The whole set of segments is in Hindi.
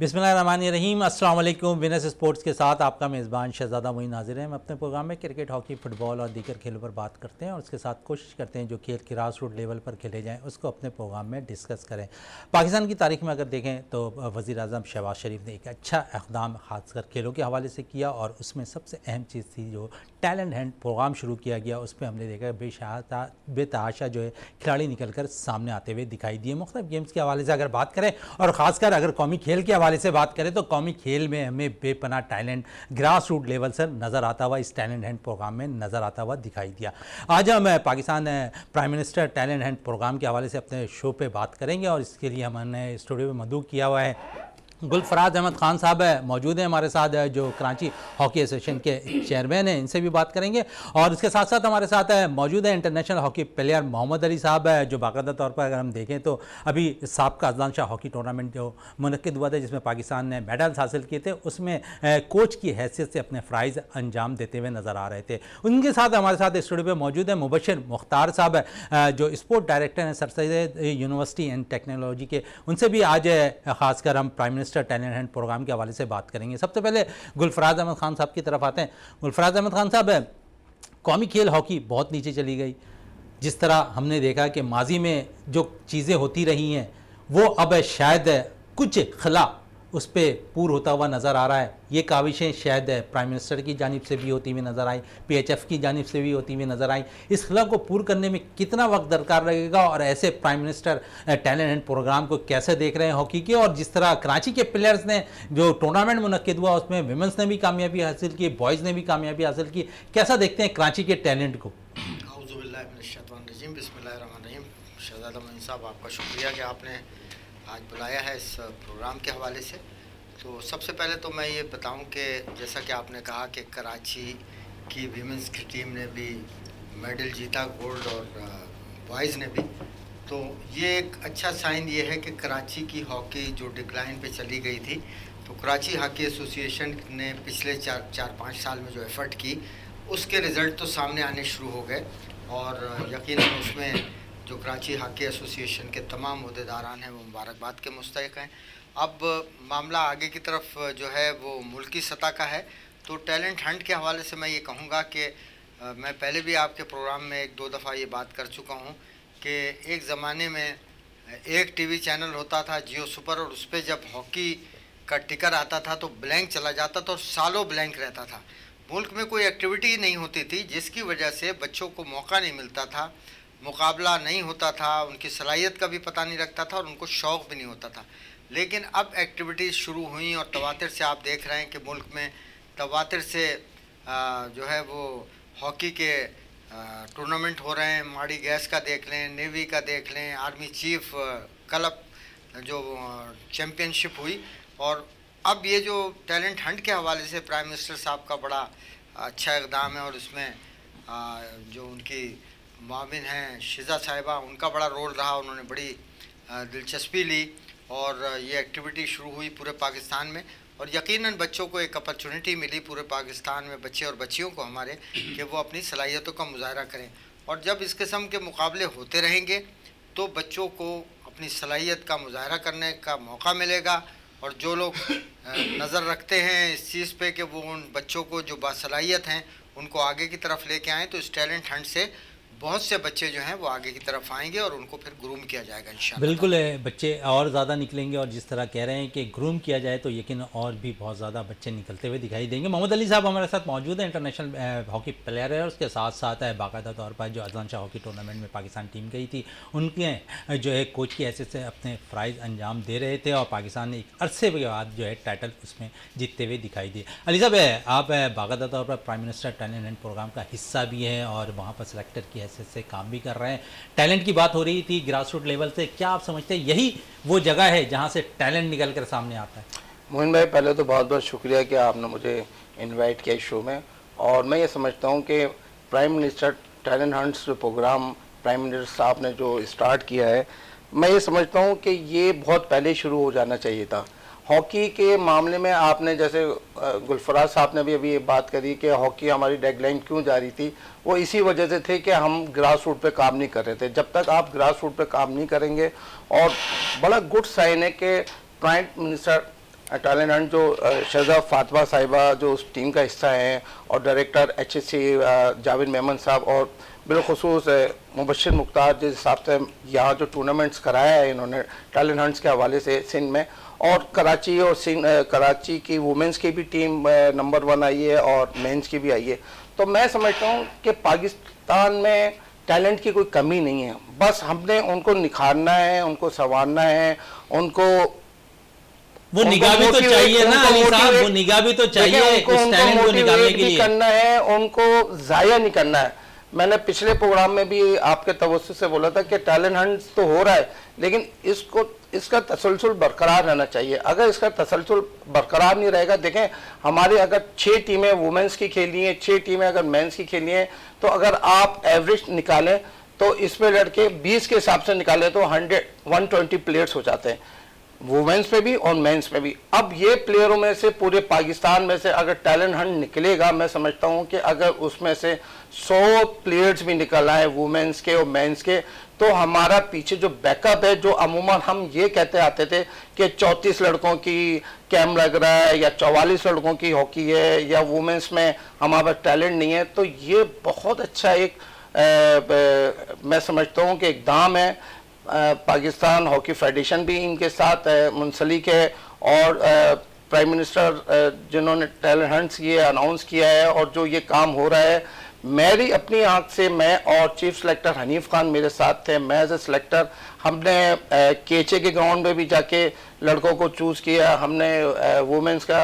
बिस्मिल्लाहिर्रहमानिर्रहीम। अस्सलाम वालेकुम। विनर्स स्पोर्ट्स के साथ आपका मेज़बान शहज़ादा मोइन हाज़िर है। हम अपने प्रोग्राम में क्रिकेट, हॉकी, फुटबॉल और दीगर खेलों पर बात करते हैं और उसके साथ कोशिश करते हैं जो खेल ग्रास रूट लेवल पर खेले जाएँ उसको अपने प्रोग्राम में डिस्कस करें। पाकिस्तान की तारीख में अगर देखें तो वज़ीर आज़म शहबाज शरीफ ने एक अच्छा इक़दाम ख़ासकर खेलों के हवाले से किया और उसमें सबसे अहम चीज़ थी जो टैलेंट हंट प्रोग्राम शुरू किया गया। उसमें हमने देखा बेतहाशा जो है खिलाड़ी निकल कर सामने आते हुए दिखाई दिए। मुख्तलिफ गेम्स के हवाले से अगर बात करें और ख़ासकर अगर कौमी खेल के हवाले से बात करें तो कौमी खेल में हमें बेपनाह टैलेंट ग्रास रूट लेवल से नज़र आता हुआ इस टैलेंट हंट प्रोग्राम में नज़र आता हुआ दिखाई दिया। आज हम Pakistan prime minister talent hunt programme के हवाले से अपने शो पे बात करेंगे और इसके लिए हमने स्टूडियो में मदऊ किया हुआ है गुलफराज अहमद खान साहब मौजूद हैं हमारे साथ, जो कराची हॉकी एसोसिएशन के चेयरमैन हैं। इनसे भी बात करेंगे और इसके साथ साथ हमारे साथ मौजूद है international hockey player Mohammad Ali साहब, जो बाकायदा तौर पर अगर हम देखें तो अभी साबका अजलान शाह हॉकी टूर्नामेंट जो मुनक्किद हुआ था जिसमें पाकिस्तान ने मेडल्स हासिल किए थे उसमें कोच की हैसियत से अपने फ़राइज़ अंजाम देते हुए नज़र आ रहे थे। उनके साथ हमारे साथ स्टूडियो पर मौजूद है मुबशर मुख्तार साहब, जो स्पोर्ट डायरेक्टर हैं Sir Syed university and technology के। उनसे भी आज ख़ासकर हम prime minister talent hunt programme के हवाले से बात करेंगे। सबसे पहले गुलफराज अहमद खान साहब की तरफ आते हैं। गुलफराज अहमद खान साहब, कौमी खेल हॉकी बहुत नीचे चली गई। जिस तरह हमने देखा कि माजी में जो चीज़ें होती रही हैं वो अब शायद कुछ खला उस पर पूरा होता हुआ नज़र आ रहा है। ये काविशें शायद प्राइम मिनिस्टर की जानिब से भी होती हुई नज़र आई, PHF की जानिब से भी होती हुई नज़र आई। इस खला को पूरा करने में कितना वक्त दरकार लगेगा और ऐसे prime minister talent hunt programme को कैसे देख रहे हैं हॉकी के? और जिस तरह कराची के प्लेयर्स ने जो टूर्नामेंट मुनक्किद हुआ उसमें विमेंस ने भी कामयाबी हासिल की, बॉयज़ ने भी कामयाबी हासिल की, कैसा देखते हैं कराची के टैलेंट को? बिस्मिल्लाहिर्रहमानिर्रहीम। शहज़ादा मोइन साहब, आपका शुक्रिया कि आपने आज बुलाया है इस प्रोग्राम के हवाले से। तो सबसे पहले तो मैं ये बताऊं कि जैसा कि आपने कहा कि कराची की वीमेंस की टीम ने भी मेडल जीता, गोल्ड, और बॉयज़ ने भी। तो ये एक अच्छा साइन ये है कि कराची की हॉकी जो डिक्लाइन पे चली गई थी, तो कराची हॉकी एसोसिएशन ने पिछले चार पाँच साल में जो एफ़र्ट की उसके रिज़ल्ट तो सामने आने शुरू हो गए और यकीनन उसमें जो कराची हॉकी एसोसिएशन के तमाम अहदेदारान हैं वो मुबारकबाद के मुस्तहिक़ हैं। अब मामला आगे की तरफ जो है वो मुल्की सतह का है। तो टैलेंट हंट के हवाले से मैं ये कहूँगा कि मैं पहले भी आपके प्रोग्राम में एक दो दफ़ा ये बात कर चुका हूँ कि एक ज़माने में एक टीवी चैनल होता था जियो सुपर, और उस पर जब हॉकी का टिकर आता था तो ब्लैंक चला जाता था और सालों ब्लैंक रहता था। मुल्क में कोई एक्टिविटी नहीं होती थी जिसकी वजह से बच्चों को मौका नहीं मिलता था, मुकाबला नहीं होता था, उनकी सलाहियत का भी पता नहीं लगता था और उनको शौक़ भी नहीं होता था। लेकिन अब एक्टिविटीज़ शुरू हुई और तवातिर से आप देख रहे हैं कि मुल्क में तवातिर से जो है वो हॉकी के टूर्नामेंट हो रहे हैं। माड़ी गैस का देख लें, नेवी का देख लें, आर्मी चीफ क्लब जो चैम्पियनशिप हुई। और अब ये जो टैलेंट हंट के हवाले से प्राइम मिनिस्टर साहब का बड़ा अच्छा इक़दाम है और इसमें जो उनकी माविन हैं शिजा साहिबा, उनका बड़ा रोल रहा। उन्होंने बड़ी दिलचस्पी ली और ये एक्टिविटी शुरू हुई पूरे पाकिस्तान में और यकीनन बच्चों को एक अपॉर्चुनिटी मिली पूरे पाकिस्तान में, बच्चे और बच्चियों को हमारे, कि वो अपनी सलाहियतों का मुजाहरा करें। और जब इस किस्म के मुकाबले होते रहेंगे तो बच्चों को अपनी सलाहियत का मुजाहरा करने का मौका मिलेगा। और जो लोग नज़र रखते हैं इस चीज़ पे कि वो उन बच्चों को जो बासलाहियत हैं उनको आगे की तरफ लेके आएँ, तो इस टैलेंट हंट से बहुत से बच्चे जो हैं वो आगे की तरफ आएंगे और उनको फिर ग्रूम किया जाएगा इंशाल्लाह। बिल्कुल है, बच्चे और ज़्यादा निकलेंगे और जिस तरह कह रहे हैं कि ग्रूम किया जाए तो यकीन और भी बहुत ज़्यादा बच्चे निकलते हुए दिखाई देंगे। मोहम्मद अली साहब हमारे साथ मौजूद हैं, इंटरनेशनल हॉकी प्लेयर है और उसके साथ साथ है बाकायदा तौर पर जो अजलान शाह हॉकी टूर्नामेंट में पाकिस्तान टीम गई थी उनके जो है कोच की हैसियत से अपने फ़राइज़ अंजाम दे रहे थे और पाकिस्तान ने एक अरसे के बाद जो है टाइटल उसमें जीतते हुए दिखाई दिए। अली साहब, आप बाकायदा तौर पर prime minister talent hunt programme का हिस्सा भी हैं और वहाँ पर सेलेक्टर की हैसियत से काम भी कर रहे हैं। टैलेंट की बात हो रही थी ग्रास रूट लेवल से, क्या आप समझते हैं यही वो जगह है जहां से टैलेंट निकल कर सामने आता है? मोइन भाई, पहले तो बहुत बहुत शुक्रिया कि आपने मुझे इनवाइट किया इस शो में। और मैं ये समझता हूं कि prime minister talent hunts programme prime minister साहब ने जो स्टार्ट किया है, मैं ये समझता हूं कि ये बहुत पहले शुरू हो जाना चाहिए था। हॉकी के मामले में आपने जैसे गुलफराज साहब ने भी अभी ये बात करी कि हॉकी हमारी डेडलाइन क्यों जा रही थी, वो इसी वजह से थे कि हम ग्रास रूट पे काम नहीं कर रहे थे। जब तक आप ग्रास रूट पे काम नहीं करेंगे, और बड़ा गुड साइन है कि प्राइम मिनिस्टर टैलेंट हंट जो शहज़ाद फातिमा साहिबा जो उस टीम का हिस्सा हैं, और डायरेक्टर HSC जावेद मेमन साहब, और बिलखुसूस मुबश्शिर मुख्तार जिस हिसाब से यहाँ जो टूर्नामेंट्स कराया है इन्होंने टैलेंट हंट्स के हवाले से सिंध में, और कराची और कराची की वुमेंस की भी टीम नंबर 1 आई है और मेंस की भी आई है। तो मैं समझता हूँ कि पाकिस्तान में टैलेंट की कोई कमी नहीं है, बस हमने उनको निखारना है, उनको संवारना है, उनको वो निगाह भी तो चाहिए ना अली साहब, वो निगाह भी तो चाहिए उस टैलेंट को निकालने के लिए। करना है, उनको जाया नहीं करना है। मैंने पिछले प्रोग्राम में भी आपके तवज्जो से बोला था कि टैलेंट हंट तो हो रहा है, लेकिन इसका तसलसल बरकरार रहना चाहिए। अगर इसका तसलसल बरकरार नहीं रहेगा, देखें हमारे अगर 6 टीमें वुमेंस की खेलनी है, 6 टीमें अगर मेंस की खेलनी है, तो अगर आप एवरेज निकालें तो इसमें लड़के 20 के हिसाब से निकालें तो 120 प्लेयर्स हो जाते हैं वुमेन्स में भी और मेंस में भी। अब ये प्लेयरों में से पूरे पाकिस्तान में से अगर टैलेंट हंट निकलेगा, मैं समझता हूँ कि अगर उसमें से 100 प्लेयर्स भी निकल आए वुमेन्स के और मेंस के, तो हमारा पीछे जो बैकअप है, जो अमूमन हम ये कहते आते थे कि 34 लड़कों की कैंप लग रहा है या 44 लड़कों की हॉकी है या वुमेन्स में हमारा टैलेंट नहीं है, तो ये बहुत अच्छा एक मैं समझता हूँ कि इक़दाम है। पाकिस्तान हॉकी फेडरेशन भी इनके साथ मुंसलिक है, और प्राइम मिनिस्टर जिन्होंने टैलेंट हंट्स ये अनाउंस किया है और जो ये काम हो रहा है, मेरी अपनी आंख से, मैं और चीफ सेलेक्टर हनीफ खान मेरे साथ थे, मैं एज ए सेलेक्टर, हमने केचे के ग्राउंड में भी जाके लड़कों को चूज़ किया, हमने वुमेंस का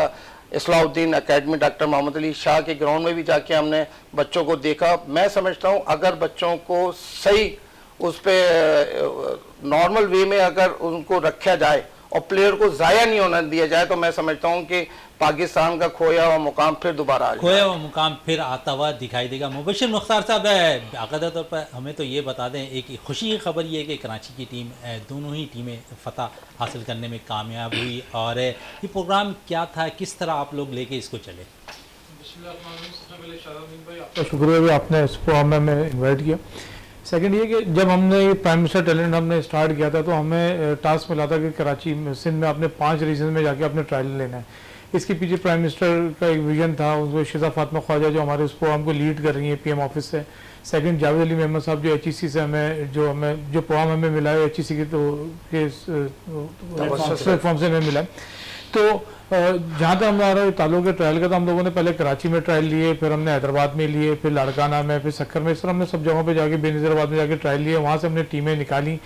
इस्लाउद्दीन एकेडमी डॉक्टर मोहम्मद अली शाह के ग्राउंड में भी जाके हमने बच्चों को देखा। मैं समझता हूँ अगर बच्चों को सही उस पर नॉर्मल वे में अगर उनको रखा जाए और प्लेयर को ज़ाया नहीं होने दिया जाए, तो मैं समझता हूँ कि पाकिस्तान का खोया हुआ मुकाम फिर दोबारा आ जाएगा, खोया हुआ मुकाम फिर आता हुआ दिखाई देगा। मुबश्शिर मुख्तार साहब, बाकायदा तौर पर हमें तो ये बता दें, एक खुशी की खबर ये है कि कराची की टीम, दोनों ही टीमें फतह हासिल करने में कामयाब हुई, और ये प्रोग्राम क्या था, किस तरह आप लोग लेके इसको चले? आपका शुक्रिया भी आपने इस प्रोग्राम में हमें इन्वाइट किया। सेकंड ये कि जब हमने ये प्राइम मिनिस्टर टैलेंट हमने स्टार्ट किया था, तो हमें टास्क मिला था कि कराची सिंध में अपने 5 रीजन में जाके अपने ट्रायल लेना है। इसके पीछे प्राइम मिनिस्टर का एक विजन था, उसको शहज़ाद फातिमा ख्वाजा जो हमारे उस प्रोग्राम को लीड कर रही है PM ऑफिस से। सेकंड जावेद अली मेमन साहब जो HEC से हमें जो प्रोग्राम हमें मिला है HEC की प्लेटफॉर्म से हमें मिला है। तो जहाँ तक हमारा ताल्लुक है ट्रायल का, तो हम लोगों ने पहले कराची में ट्रायल लिए, फिर हमने हैदराबाद में लिए, फिर लाड़काना में, फिर सक्कर में, इस तरह हमने सब जगहों पे जाके बेनज़ीराबाद में जाके ट्रायल लिए। वहाँ से हमने टीमें निकाली।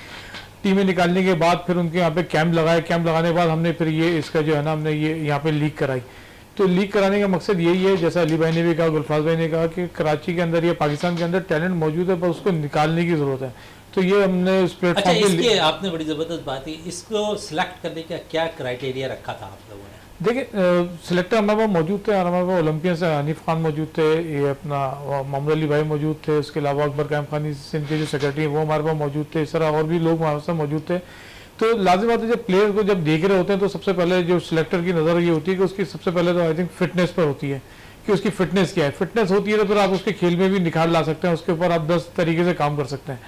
टीमें निकालने के बाद फिर उनके यहाँ पे कैंप लगाए। कैंप लगाने के बाद हमने फिर ये इसका जो है ना, हमने ये यहाँ पे लीग कराई। तो लीग कराने का मकसद यही है, जैसा अली भाई ने भी कहा, गुलफाज भाई ने कहा, कि कराची के अंदर या पाकिस्तान के अंदर टैलेंट मौजूद है, पर उसको निकालने की ज़रूरत है। तो ये हमने उस प्लेटफॉर्म अच्छा, इसके आपने बड़ी ज़बरदस्त बात की, इसको सिलेक्ट करने का क्या क्राइटेरिया रखा था आप लोगों ने? देखिए, सिलेक्टर हमारे पास मौजूद थे, हमारे पास ओलंपियन से हनीफ खान मौजूद थे, ये अपना मोहम्मद अली भाई मौजूद थे, उसके अलावा अकबर कायम खानी सिंध के जो सेक्रेटरी हैं वो हमारे पास मौजूद थे, इस तरह और भी लोग हमारे साथ मौजूद थे। तो लाजिम बात है, जब प्लेयर को जब देख रहे होते हैं तो सबसे पहले जो सिलेक्टर की नज़र ये होती है कि उसकी सबसे पहले तो आई थिंक फिटनेस पर होती है कि उसकी फिटनेस क्या है। फिटनेस होती है तो फिर आप उसके खेल में भी निखार ला सकते हैं, उसके ऊपर आप 10 तरीके से काम कर सकते हैं।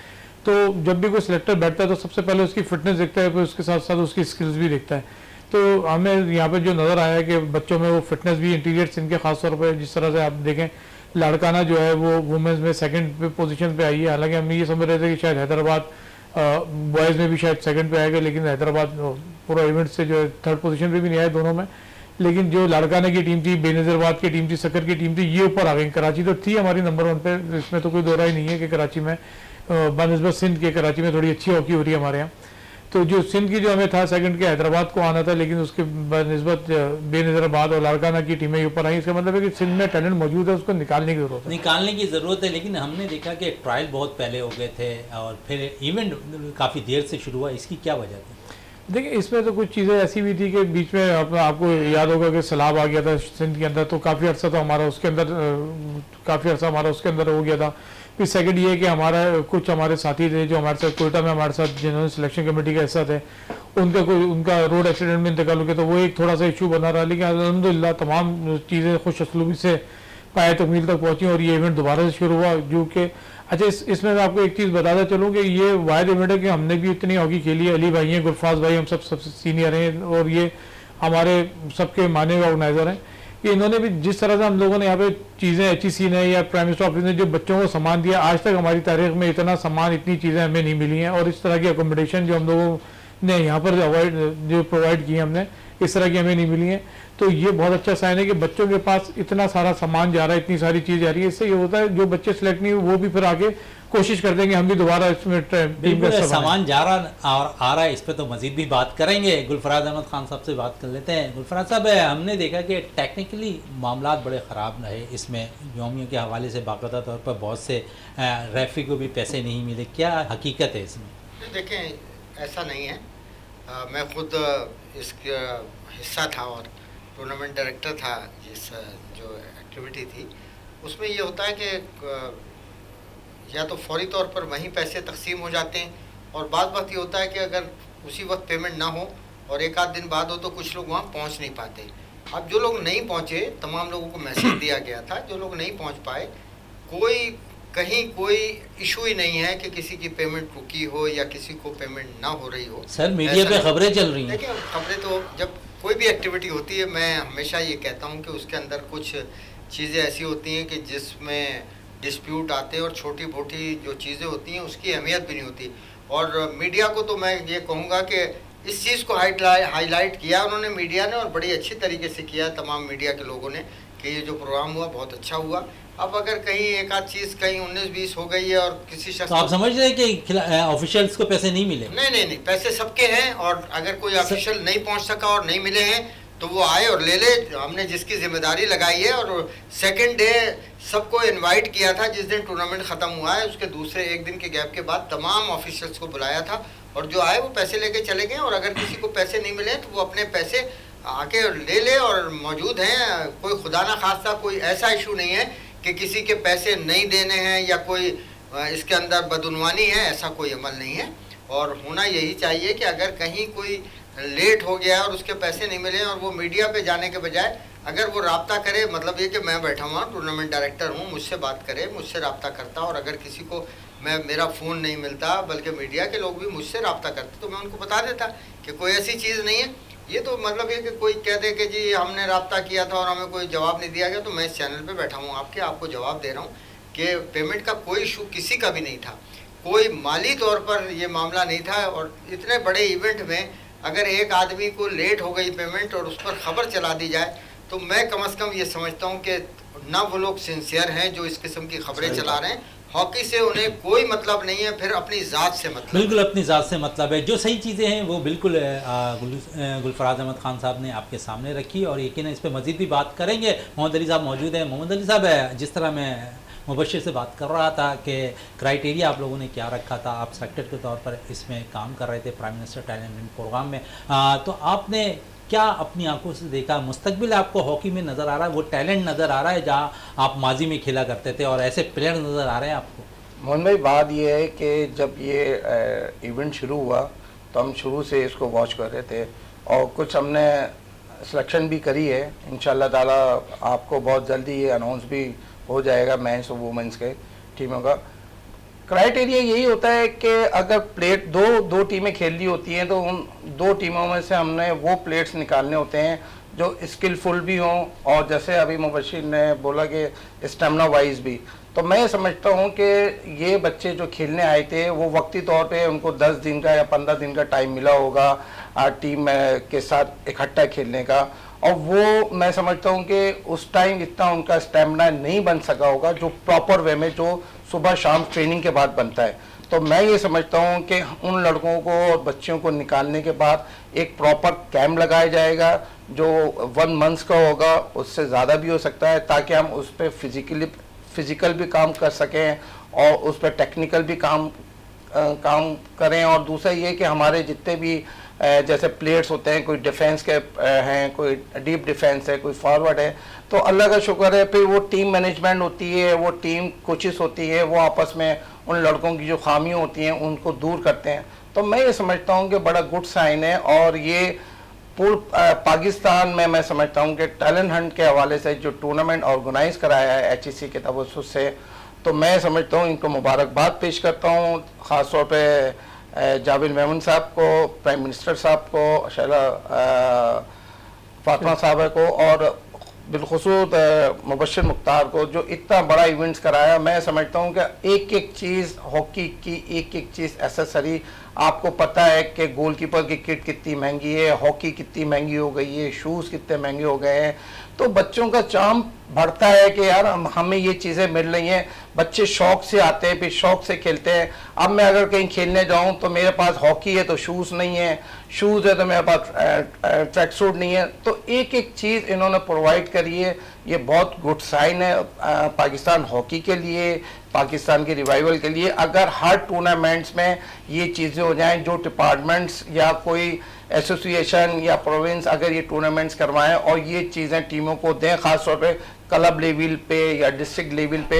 तो जब भी कोई सिलेक्टर बैठता है तो सबसे पहले उसकी फिटनेस देखता है, फिर उसके साथ साथ उसकी स्किल्स भी देखता है। तो हमें यहाँ पे जो नज़र आया है कि बच्चों में वो फिटनेस भी, इंटीरियर्स इनके खासतौर पर जिस तरह से आप देखें, लाड़काना जो है वो वुमेंस में सेकंड पोजीशन पे आई है। हालांकि हम ये समझ रहे थे कि शायद हैदराबाद बॉयज़ में भी शायद सेकंड पे आएगा, लेकिन हैदराबाद पूरा इवेंट से जो है 3rd पोजीशन पे भी नहीं आया दोनों में। लेकिन जो लाड़काना की टीम थी, बेनज़ीराबाद की टीम थी, सक्कर की टीम थी, ये ऊपर आ गई। कराची तो थी हमारी नंबर 1 पे, इसमें तो कोई दो राय नहीं है कि कराची में बनस्बत सिंध के कराची में थोड़ी अच्छी हॉकी हो रही है हमारे यहाँ। तो जो सिंध की जो हमें था सेकंड के हैदराबाद को आना था, लेकिन उसके बनस्बत बेनज़ीराबाद और लाड़काना की टीमें ऊपर आई। इसका मतलब है कि सिंध में टैलेंट मौजूद है, उसको निकालने की ज़रूरत है। लेकिन हमने देखा कि ट्रायल बहुत पहले हो गए थे और फिर इवेंट काफ़ी देर से शुरू हुआ, इसकी क्या वजह थी? देखिए, इसमें तो कुछ चीज़ें ऐसी भी थी कि बीच में आपको याद होगा कि सैलाब आ गया था सिंध के अंदर, तो काफ़ी अर्सा तो हमारा उसके अंदर हो गया था। फिर सेकंड ये है कि कुछ हमारे साथी थे जो हमारे साथ कोयटा में हमारे साथ जिन्होंने सिलेक्शन कमेटी का हिस्सा थे, उनका रोड एक्सीडेंट में इंतकाल हो गया, तो वो एक थोड़ा सा इशू बना रहा। लेकिन अल्हम्दुलिल्लाह तमाम चीज़ें खुश असलूबी से पाए तकमील तक पहुँची और ये इवेंट दोबारा से शुरू हुआ। जो कि अच्छा, इसमें मैं आपको एक चीज़ बताता चलूँ कि ये वायद इवेंट है कि हमने भी इतनी हॉकी खेली है। अली भाई हैं, गुलफाज भाई, हम सब सबसे सीनियर हैं, और ये हमारे सबके माने हुए ऑर्गेनाइजर हैं कि इन्होंने भी जिस तरह से हम लोगों ने यहाँ पे चीज़ें HEC ने या प्राइम मिनिस्टर ऑफिस ने जो बच्चों को सामान दिया, आज तक हमारी तारीख में इतना सामान, इतनी चीज़ें हमें नहीं मिली हैं। और इस तरह की अकोमोडेशन जो हम लोगों ने यहाँ पर जो प्रोवाइड की हमने, इस तरह की हमें नहीं मिली हैं। तो ये बहुत अच्छा साइन है कि बच्चों के पास इतना सारा सामान जा रहा है, इतनी सारी चीज़ जा रही है। इससे ये होता है जो बच्चे सेलेक्ट नहीं हुए वो भी फिर आगे कोशिश कर देंगे हम भी दोबारा इसमें टीम का सामान जा रहा और आ रहा है, इस पे तो मजीद भी बात करेंगे। गुलफराज अहमद खान साहब से बात कर लेते हैं। गुलफराज साहब, हमने देखा कि टेक्निकली मामला बड़े ख़राब रहे इसमें, योमियों के हवाले से बाकायदा तौर पर बहुत से रेफरी को भी पैसे नहीं मिले, क्या हकीकत है इसमें? देखें, ऐसा नहीं है। मैं खुद इसका हिस्सा था और टूर्नामेंट डायरेक्टर था जिस जो एक्टिविटी थी उसमें। ये होता है कि या तो फौरी तौर पर वहीं पैसे तकसीम हो जाते हैं, और बाद वक्त ये होता है कि अगर उसी वक्त पेमेंट ना हो और एक आध दिन बाद हो तो कुछ लोग वहाँ पहुँच नहीं पाते। अब जो लोग नहीं पहुँचे, तमाम लोगों को मैसेज दिया गया था, जो लोग नहीं पहुँच पाए, कहीं कोई इशू ही नहीं है कि किसी की पेमेंट रुकी हो या किसी को पेमेंट ना हो रही हो। सर, मीडिया पे खबरें चल रही हैं। देखिए, खबरें तो जब कोई भी एक्टिविटी होती है, मैं हमेशा ये कहता हूँ कि उसके अंदर कुछ चीज़ें ऐसी होती हैं कि जिसमें डिस्प्यूट आते हैं और छोटी मोटी जो चीज़ें होती हैं उसकी अहमियत भी नहीं होती। और मीडिया को तो मैं ये कहूँगा कि इस चीज़ को हाईलाइट किया उन्होंने, मीडिया ने, और बड़ी अच्छी तरीके से किया तमाम मीडिया के लोगों ने, कि ये जो प्रोग्राम हुआ बहुत अच्छा हुआ। अब अगर कहीं एक आध चीज़ कहीं 19-20 हो गई है और किसी शख्स, तो आप समझ रहे हैं कि ऑफिशियल्स को पैसे नहीं मिले? नहीं, पैसे सबके हैं, और अगर कोई ऑफिशियल नहीं पहुंच सका और नहीं मिले हैं तो वो आए और ले ले। हमने जिसकी जिम्मेदारी लगाई है, और सेकंड डे सबको इनवाइट किया था। जिस दिन टूर्नामेंट ख़त्म हुआ है उसके दूसरे एक दिन के गैप के बाद तमाम ऑफिशियल्स को बुलाया था, और जो आए वो पैसे लेके चले गए। और अगर किसी को पैसे नहीं मिले तो वो अपने पैसे आके ले ले और मौजूद हैं। कोई खुदा ना खास्ता कोई ऐसा इशू नहीं है कि किसी के पैसे नहीं देने हैं या कोई इसके अंदर बदउनवानी है, ऐसा कोई अमल नहीं है। और होना यही चाहिए कि अगर कहीं कोई लेट हो गया और उसके पैसे नहीं मिले और वो मीडिया पे जाने के बजाय अगर वो रब्ता करे, मतलब ये कि मैं बैठा हुआ टूर्नामेंट डायरेक्टर हूँ, मुझसे बात करे, मुझसे रब्ता करता, और अगर किसी को मेरा फ़ोन नहीं मिलता बल्कि मीडिया के लोग भी मुझसे रब्ता करते तो मैं उनको बता देता कि कोई ऐसी चीज़ नहीं है। ये तो मतलब ये कि कोई कह दे कि जी हमने रब्ता किया था और हमें कोई जवाब नहीं दिया गया, तो मैं इस चैनल पे बैठा हूँ आपको जवाब दे रहा हूँ कि पेमेंट का कोई इशू किसी का भी नहीं था, कोई माली तौर पर ये मामला नहीं था। और इतने बड़े इवेंट में अगर एक आदमी को लेट हो गई पेमेंट और उस पर ख़बर चला दी जाए, तो मैं कम से कम ये समझता हूँ कि ना वो लोग सिंसियर हैं जो इस किस्म की खबरें चला रहे हैं। हॉकी से उन्हें कोई मतलब नहीं है, फिर अपनी ज़ात से मतलब। बिल्कुल अपनी ज़ात से मतलब है। जो सही चीज़ें हैं वो बिल्कुल गुलफराज अहमद खान साहब ने आपके सामने रखी, और यकीन इस पर मज़ीद भी बात करेंगे। मोहम्मद अली साहब मौजूद हैं। मोहम्मद अली साहब, जिस तरह मैं मुबशिर से बात कर रहा था कि क्राइटेरिया आप लोगों ने क्या रखा था, आप सेलेक्टेड के तौर पर इसमें काम कर रहे थे प्राइम मिनिस्टर टैलेंट प्रोग्राम में, तो आपने क्या अपनी आंखों से देखा? मुस्तकबिल आपको हॉकी में नज़र आ रहा है, वो टैलेंट नज़र आ रहा है जहां आप माजी में खेला करते थे, और ऐसे प्लेयर नज़र आ रहे हैं आपको? मोहन भाई, बात ये है कि जब ये इवेंट शुरू हुआ तो हम शुरू से इसको वॉच कर रहे थे, और कुछ हमने सिलेक्शन भी करी है। इंशाल्लाह ताला आपको बहुत जल्दी ये अनाउंस भी हो जाएगा मेंस और वुमेंस के टीमों का। क्राइटेरिया यही होता है कि अगर प्लेट दो टीमें खेल रही होती हैं तो उन दो टीमों में से हमने वो प्लेट्स निकालने होते हैं जो स्किलफुल भी हों, और जैसे अभी मुबशिर ने बोला कि स्टेमिना वाइज भी। तो मैं समझता हूँ कि ये बच्चे जो खेलने आए थे वो वक्ती तौर पे उनको 10 दिन का या 15 दिन का टाइम मिला होगा टीम के साथ इकट्ठा खेलने का, और वो मैं समझता हूँ कि उस टाइम इतना उनका स्टेमिना नहीं बन सका होगा जो प्रॉपर वे में जो सुबह शाम ट्रेनिंग के बाद बनता है। तो मैं ये समझता हूँ कि उन लड़कों को और बच्चियों को निकालने के बाद एक प्रॉपर कैंप लगाया जाएगा जो 1 मंथ का होगा, उससे ज़्यादा भी हो सकता है, ताकि हम उस पर फिज़िकल भी काम कर सकें और उस पर टेक्निकल भी काम करें। और दूसरा ये कि हमारे जितने भी जैसे प्लेयर्स होते हैं, कोई डिफेंस के हैं, कोई डीप डिफेंस है, कोई फॉरवर्ड है, तो अल्लाह का शुक्र है फिर वो टीम मैनेजमेंट होती है, वो टीम कोचेस होती है, वो आपस में उन लड़कों की जो खामियां होती हैं उनको दूर करते हैं। तो मैं ये समझता हूँ कि बड़ा गुड साइन है, और ये पूर्व पाकिस्तान में मैं समझता हूँ कि टैलेंट हंट के हवाले से जो टूर्नामेंट ऑर्गेनाइज कराया है HEC के तवज्जुह से, तो मैं समझता हूँ इनको मुबारकबाद पेश करता हूँ, ख़ास तौर पे जावेद मेमन साहब को, प्राइम मिनिस्टर साहब को, शैला फातिमा साहबा को और बिलखुसूस मुबश्शिर मुख्तार को, जो इतना बड़ा इवेंट्स कराया। मैं समझता हूँ कि एक एक चीज़ हॉकी की, एक एक चीज़ एसेसरी, आपको पता है कि गोलकीपर की किट कितनी महंगी है, हॉकी कितनी महंगी हो गई है, शूज़ कितने महंगे हो गए हैं। तो बच्चों का चाम बढ़ता है कि यार हमें ये चीज़ें मिल रही हैं, बच्चे शौक से आते हैं, फिर शौक से खेलते हैं। अब मैं अगर कहीं खेलने जाऊं तो मेरे पास हॉकी है तो शूज़ नहीं है, शूज़ है तो मेरे पास ट्रैक सूट नहीं है। तो एक एक चीज़ इन्होंने प्रोवाइड करी है, ये बहुत गुड साइन है पाकिस्तान हॉकी के लिए, पाकिस्तान के रिवाइवल के लिए। अगर हर टूर्नामेंट्स में ये चीज़ें हो जाएं, जो डिपार्टमेंट्स या कोई एसोसिएशन या प्रोविंस अगर ये टूर्नामेंट्स करवाएं और ये चीज़ें टीमों को दें, ख़ासतौर पे क्लब लेवल पे या डिस्ट्रिक्ट लेवल पे।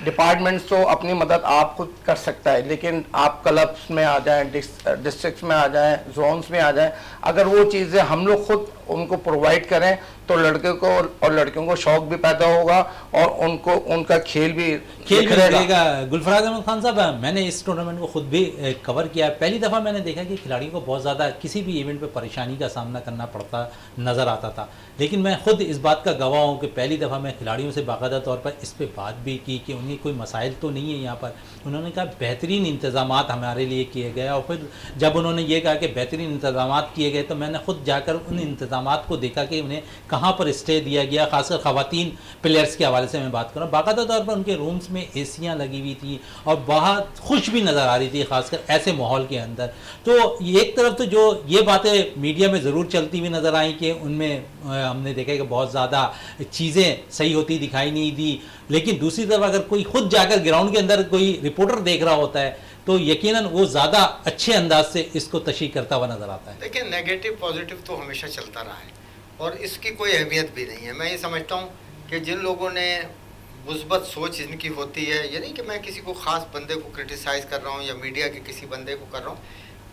डिपार्टमेंट्स तो अपनी मदद आप खुद कर सकता है, लेकिन आप क्लब्स में आ जाएं, डिस्ट्रिक्ट्स में आ जाएं, जोन्स में आ जाएं। अगर वो चीज़ें हम लोग खुद उनको प्रोवाइड करें तो लड़के को और लड़कियों को शौक भी पैदा होगा और उनको उनका खेल भी निखरेगा। गुलफराज अहमद खान साहब, मैंने इस टूर्नामेंट को खुद भी कवर किया है। पहली दफ़ा मैंने देखा कि खिलाड़ियों को बहुत ज़्यादा किसी भी इवेंट पे परेशानी का सामना करना पड़ता नज़र आता था, लेकिन मैं खुद इस बात का गवाह हूँ कि पहली दफ़ा मैं खिलाड़ियों से बाकायदा तौर पर इस पर बात भी की कि उन्हें कोई मसाइल तो नहीं है यहाँ पर। उन्होंने कहा बेहतरीन इंतज़ाम हमारे लिए किए गए, और फिर जब उन्होंने ये कहा कि बेहतरीन इंतज़ाम किए गए तो मैंने खुद जाकर उन इंतज़ाम को देखा कि उन्हें कहाँ पर स्टे दिया गया। खासकर ख़वातीन प्लेयर्स के हवाले से मैं बात करूँ, बाकायदा तौर पर उनके रूम्स में एसियाँ लगी हुई थी और बहुत खुश भी नज़र आ रही थी, खासकर ऐसे माहौल के अंदर। तो एक तरफ तो जो ये बातें मीडिया में ज़रूर चलती हुई नज़र आई कि उनमें हमने देखा कि बहुत ज़्यादा चीज़ें सही होती दिखाई नहीं दी, लेकिन दूसरी तरफ अगर कोई खुद जाकर ग्राउंड के अंदर कोई रिपोर्टर देख रहा होता है तो यकीनन वो ज़्यादा अच्छे अंदाज से इसको तशरीह करता हुआ नज़र आता है। देखिए, नेगेटिव पॉजिटिव तो हमेशा चलता रहा है और इसकी कोई अहमियत भी नहीं है। मैं ये समझता हूँ कि जिन लोगों ने मुस्बत सोच इनकी होती है, ये नहीं कि मैं किसी को ख़ास बंदे को क्रिटिसाइज़ कर रहा हूँ या मीडिया के किसी बंदे को कर रहा हूँ,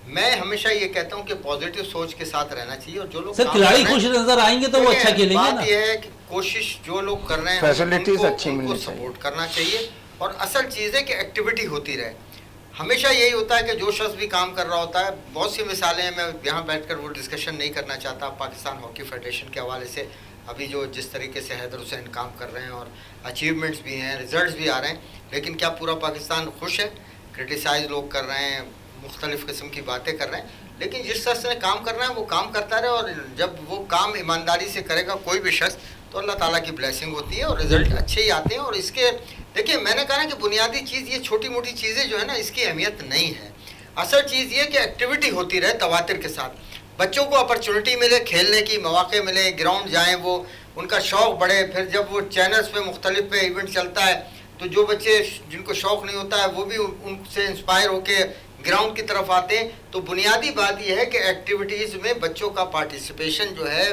मैं हमेशा ये कहता हूँ कि पॉजिटिव सोच के साथ रहना चाहिए। और जो लोग सर खिलाड़ी खुश नजर आएंगे तो वो अच्छा खेलेंगे ना। बात ये है कि कोशिश जो लोग कर रहे हैं फैसिलिटीज अच्छी मिलनी चाहिए, सपोर्ट करना चाहिए। और असल चीज़ है कि एक्टिविटी होती रहे। हमेशा यही होता है कि जो शख्स भी काम कर रहा होता है, बहुत सी मिसालें हैं, मैं यहाँ बैठकर वो डिस्कशन नहीं करना चाहता। पाकिस्तान हॉकी फेडरेशन के हवाले से अभी जो जिस तरीके से हैदर हुसैन काम कर रहे हैं और अचीवमेंट्स भी हैं, रिजल्ट्स भी आ रहे हैं, लेकिन क्या पूरा पाकिस्तान खुश है? क्रिटिसाइज लोग कर रहे हैं, मुख्तलिफ़ किस्म की बातें कर रहे हैं, लेकिन जिस शख्स ने काम करना है वो काम करता रहे। और जब वो काम ईमानदारी से करेगा कोई भी शख्स, तो अल्लाह ताला की ब्लेसिंग होती है और रिजल्ट अच्छे ही आते हैं। और इसके देखिए, मैंने कहा ना कि बुनियादी चीज़ ये छोटी मोटी चीज़ें जो है ना, इसकी अहमियत नहीं है। असल चीज़ ये कि एक्टिविटी होती रहे तवातिर के साथ, बच्चों को अपॉर्चुनिटी मिले, खेलने की मौके मिले, ग्राउंड जाएँ, वो उनका शौक़ बढ़े। फिर जब वो चैनल्स पे मुख्तलिफ पे इवेंट चलता है तो जो बच्चे जिनको शौक़ नहीं होता है वो भी उनसे इंस्पायर होके ग्राउंड की तरफ आते हैं। तो बुनियादी बात यह है कि एक्टिविटीज़ में बच्चों का पार्टिसिपेशन जो है,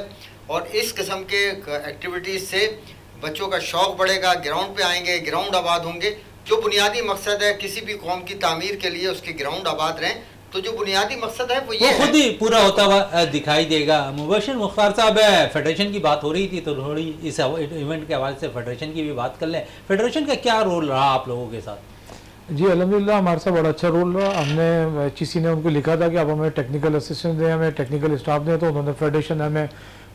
और इस किस्म के एक्टिविटीज़ से बच्चों का शौक़ बढ़ेगा, ग्राउंड पे आएंगे, ग्राउंड आबाद होंगे। जो बुनियादी मकसद है किसी भी कौम की तामीर के लिए, उसके ग्राउंड आबाद रहें, तो जो बुनियादी मकसद है वो ये खुद ही पूरा होता हुआ दिखाई देगा। मुबश्शिर मुख्तार साहब, फेडरेशन की बात हो रही थी तो थोड़ी इस इवेंट के हवाले से फेडरेशन की भी बात कर लें। फेडरेशन का क्या रोल रहा आप लोगों के साथ? जी अल्हम्दुलिल्लाह, हमारे साथ बड़ा अच्छा रोल रहा। हमने HEC ने उनको लिखा था कि आप हमें टेक्निकल असिस्टेंट दें, हमें टेक्निकल स्टाफ दें, तो उन्होंने फेडरेशन हमें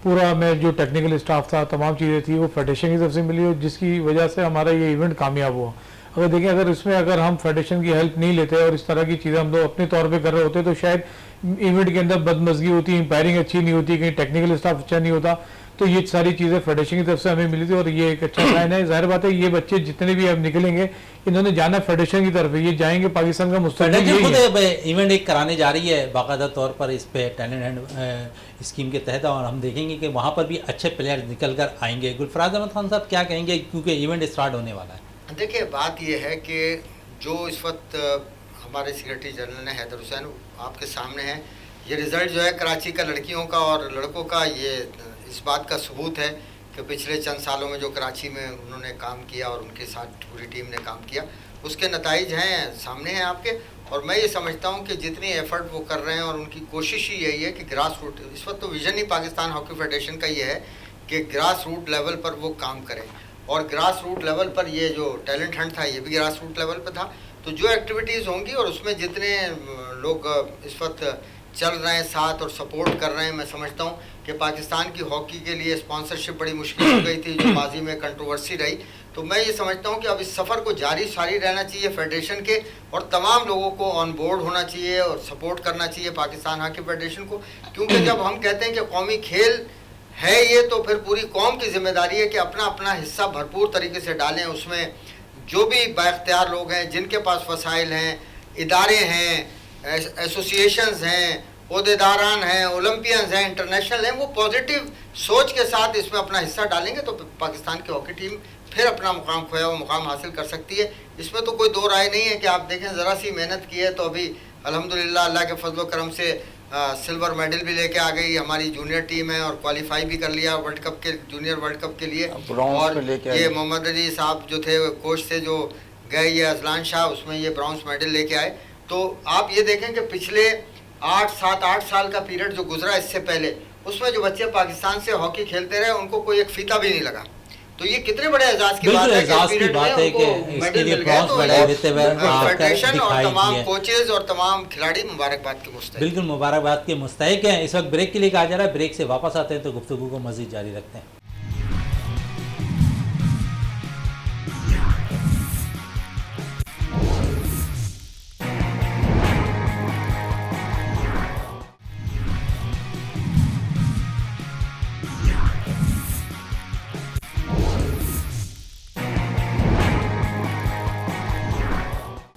पूरा, हमें जो टेक्निकल स्टाफ था, तमाम चीज़ें थी, वो फेडरेशन की तरफ से मिली, और जिसकी वजह से हमारा ये इवेंट कामयाब हुआ। अगर देखें, अगर इसमें अगर हम फेडरेशन की हेल्प नहीं लेते और इस तरह की चीज़ें हम लोग अपने तौर पे कर रहे होते तो शायद इवेंट के अंदर बदमज़गी होती, एम्पायरिंग अच्छी नहीं होती, कहीं टेक्निकल स्टाफ अच्छा नहीं होता। तो ये सारी चीज़ें फेडरेशन की तरफ से हमें मिली थी और ये एक अच्छा साइन है। जाहिर बात है, ये बच्चे जितने भी अब निकलेंगे, इन्होंने जाना फेडरेशन की तरफ है, ये जाएंगे पाकिस्तान का मुस्तकबिल। इवेंट एक कराने जा रही है बाकायदा तौर पर इस पे टैलेंट एंड स्कीम के तहत, और हम देखेंगे कि वहाँ पर भी अच्छे प्लेयर निकल कर आएंगे। गुलफराज अहमद खान साहब क्या कहेंगे, क्योंकि इवेंट स्टार्ट होने वाला है? देखिए, बात यह है कि जो इस वक्त हमारे सेक्रेटरी जनरल ने हैदर हुसैन आपके सामने है, ये रिज़ल्ट जो है कराची का लड़कियों का और लड़कों का, ये इस बात का सबूत है कि पिछले चंद सालों में जो कराची में उन्होंने काम किया और उनके साथ पूरी टीम ने काम किया, उसके नताइज हैं, सामने हैं आपके। और मैं ये समझता हूँ कि जितनी एफर्ट वो कर रहे हैं और उनकी कोशिश ही यही है कि ग्रास रूट, इस वक्त तो विज़न ही पाकिस्तान हॉकी फेडरेशन का ये है कि ग्रास रूट लेवल पर वो काम करें। और ग्रास रूट लेवल पर ये जो टैलेंट हंट था, ये भी ग्रास रूट लेवल पर था। तो जो एक्टिविटीज़ होंगी और उसमें जितने लोग इस वक्त चल रहे हैं साथ और सपोर्ट कर रहे हैं। मैं समझता हूँ कि पाकिस्तान की हॉकी के लिए स्पॉन्सरशिप बड़ी मुश्किल हो गई थी, जो माजी में कंट्रोवर्सी रही। तो मैं ये समझता हूँ कि अब इस सफ़र को जारी रहना चाहिए फेडरेशन के, और तमाम लोगों को ऑन बोर्ड होना चाहिए और सपोर्ट करना चाहिए पाकिस्तान हॉकी फेडरेशन को। क्योंकि जब हम कहते हैं कि कौमी खेल है ये, तो फिर पूरी कौम की जिम्मेदारी है कि अपना अपना हिस्सा भरपूर तरीके से डालें। उसमें जो भी बाइख्तियार लोग हैं, जिनके पास वसाइल हैं, इदारे हैं, एसोसिएशंस हैं, ओहदेदारान हैं, ओलंपियंस हैं, इंटरनेशनल हैं, वो पॉजिटिव सोच के साथ इसमें अपना हिस्सा डालेंगे तो पाकिस्तान की हॉकी टीम फिर अपना मुकाम खोया हुआ मुकाम हासिल कर सकती है। इसमें तो कोई दो राय नहीं है कि आप देखें ज़रा सी मेहनत की है तो अभी अल्हम्दुलिल्लाह अल्लाह के फजल करम से सिल्वर मेडल भी लेके आ गई हमारी जूनियर टीम है, और क्वालिफाई भी कर लिया वर्ल्ड कप के, जूनियर वर्ल्ड कप के लिए। और ये मोहम्मद अली साहब जो थे कोच थे जो गए, ये अजलान शाह, उसमें ये ब्रॉन्ज मेडल लेके आए। तो आप ये देखें कि पिछले 8 साल का पीरियड जो गुजरा इससे पहले, उसमें जो बच्चे पाकिस्तान से हॉकी खेलते रहे उनको कोई एक फीता भी नहीं लगा। तो ये कितने बड़े एजाज की बात है कि मेडल मिल गया। तो फेडरेशन और तमाम कोचेज और तमाम खिलाड़ी मुबारकबाद के मुस्तहिक, बिल्कुल मुबारकबाद के मुस्तहिक हैं। इस वक्त ब्रेक के लिए कहा जा रहा है, ब्रेक से वापस आते हैं तो गुफ्तगू को मज़ीद जारी रखते हैं।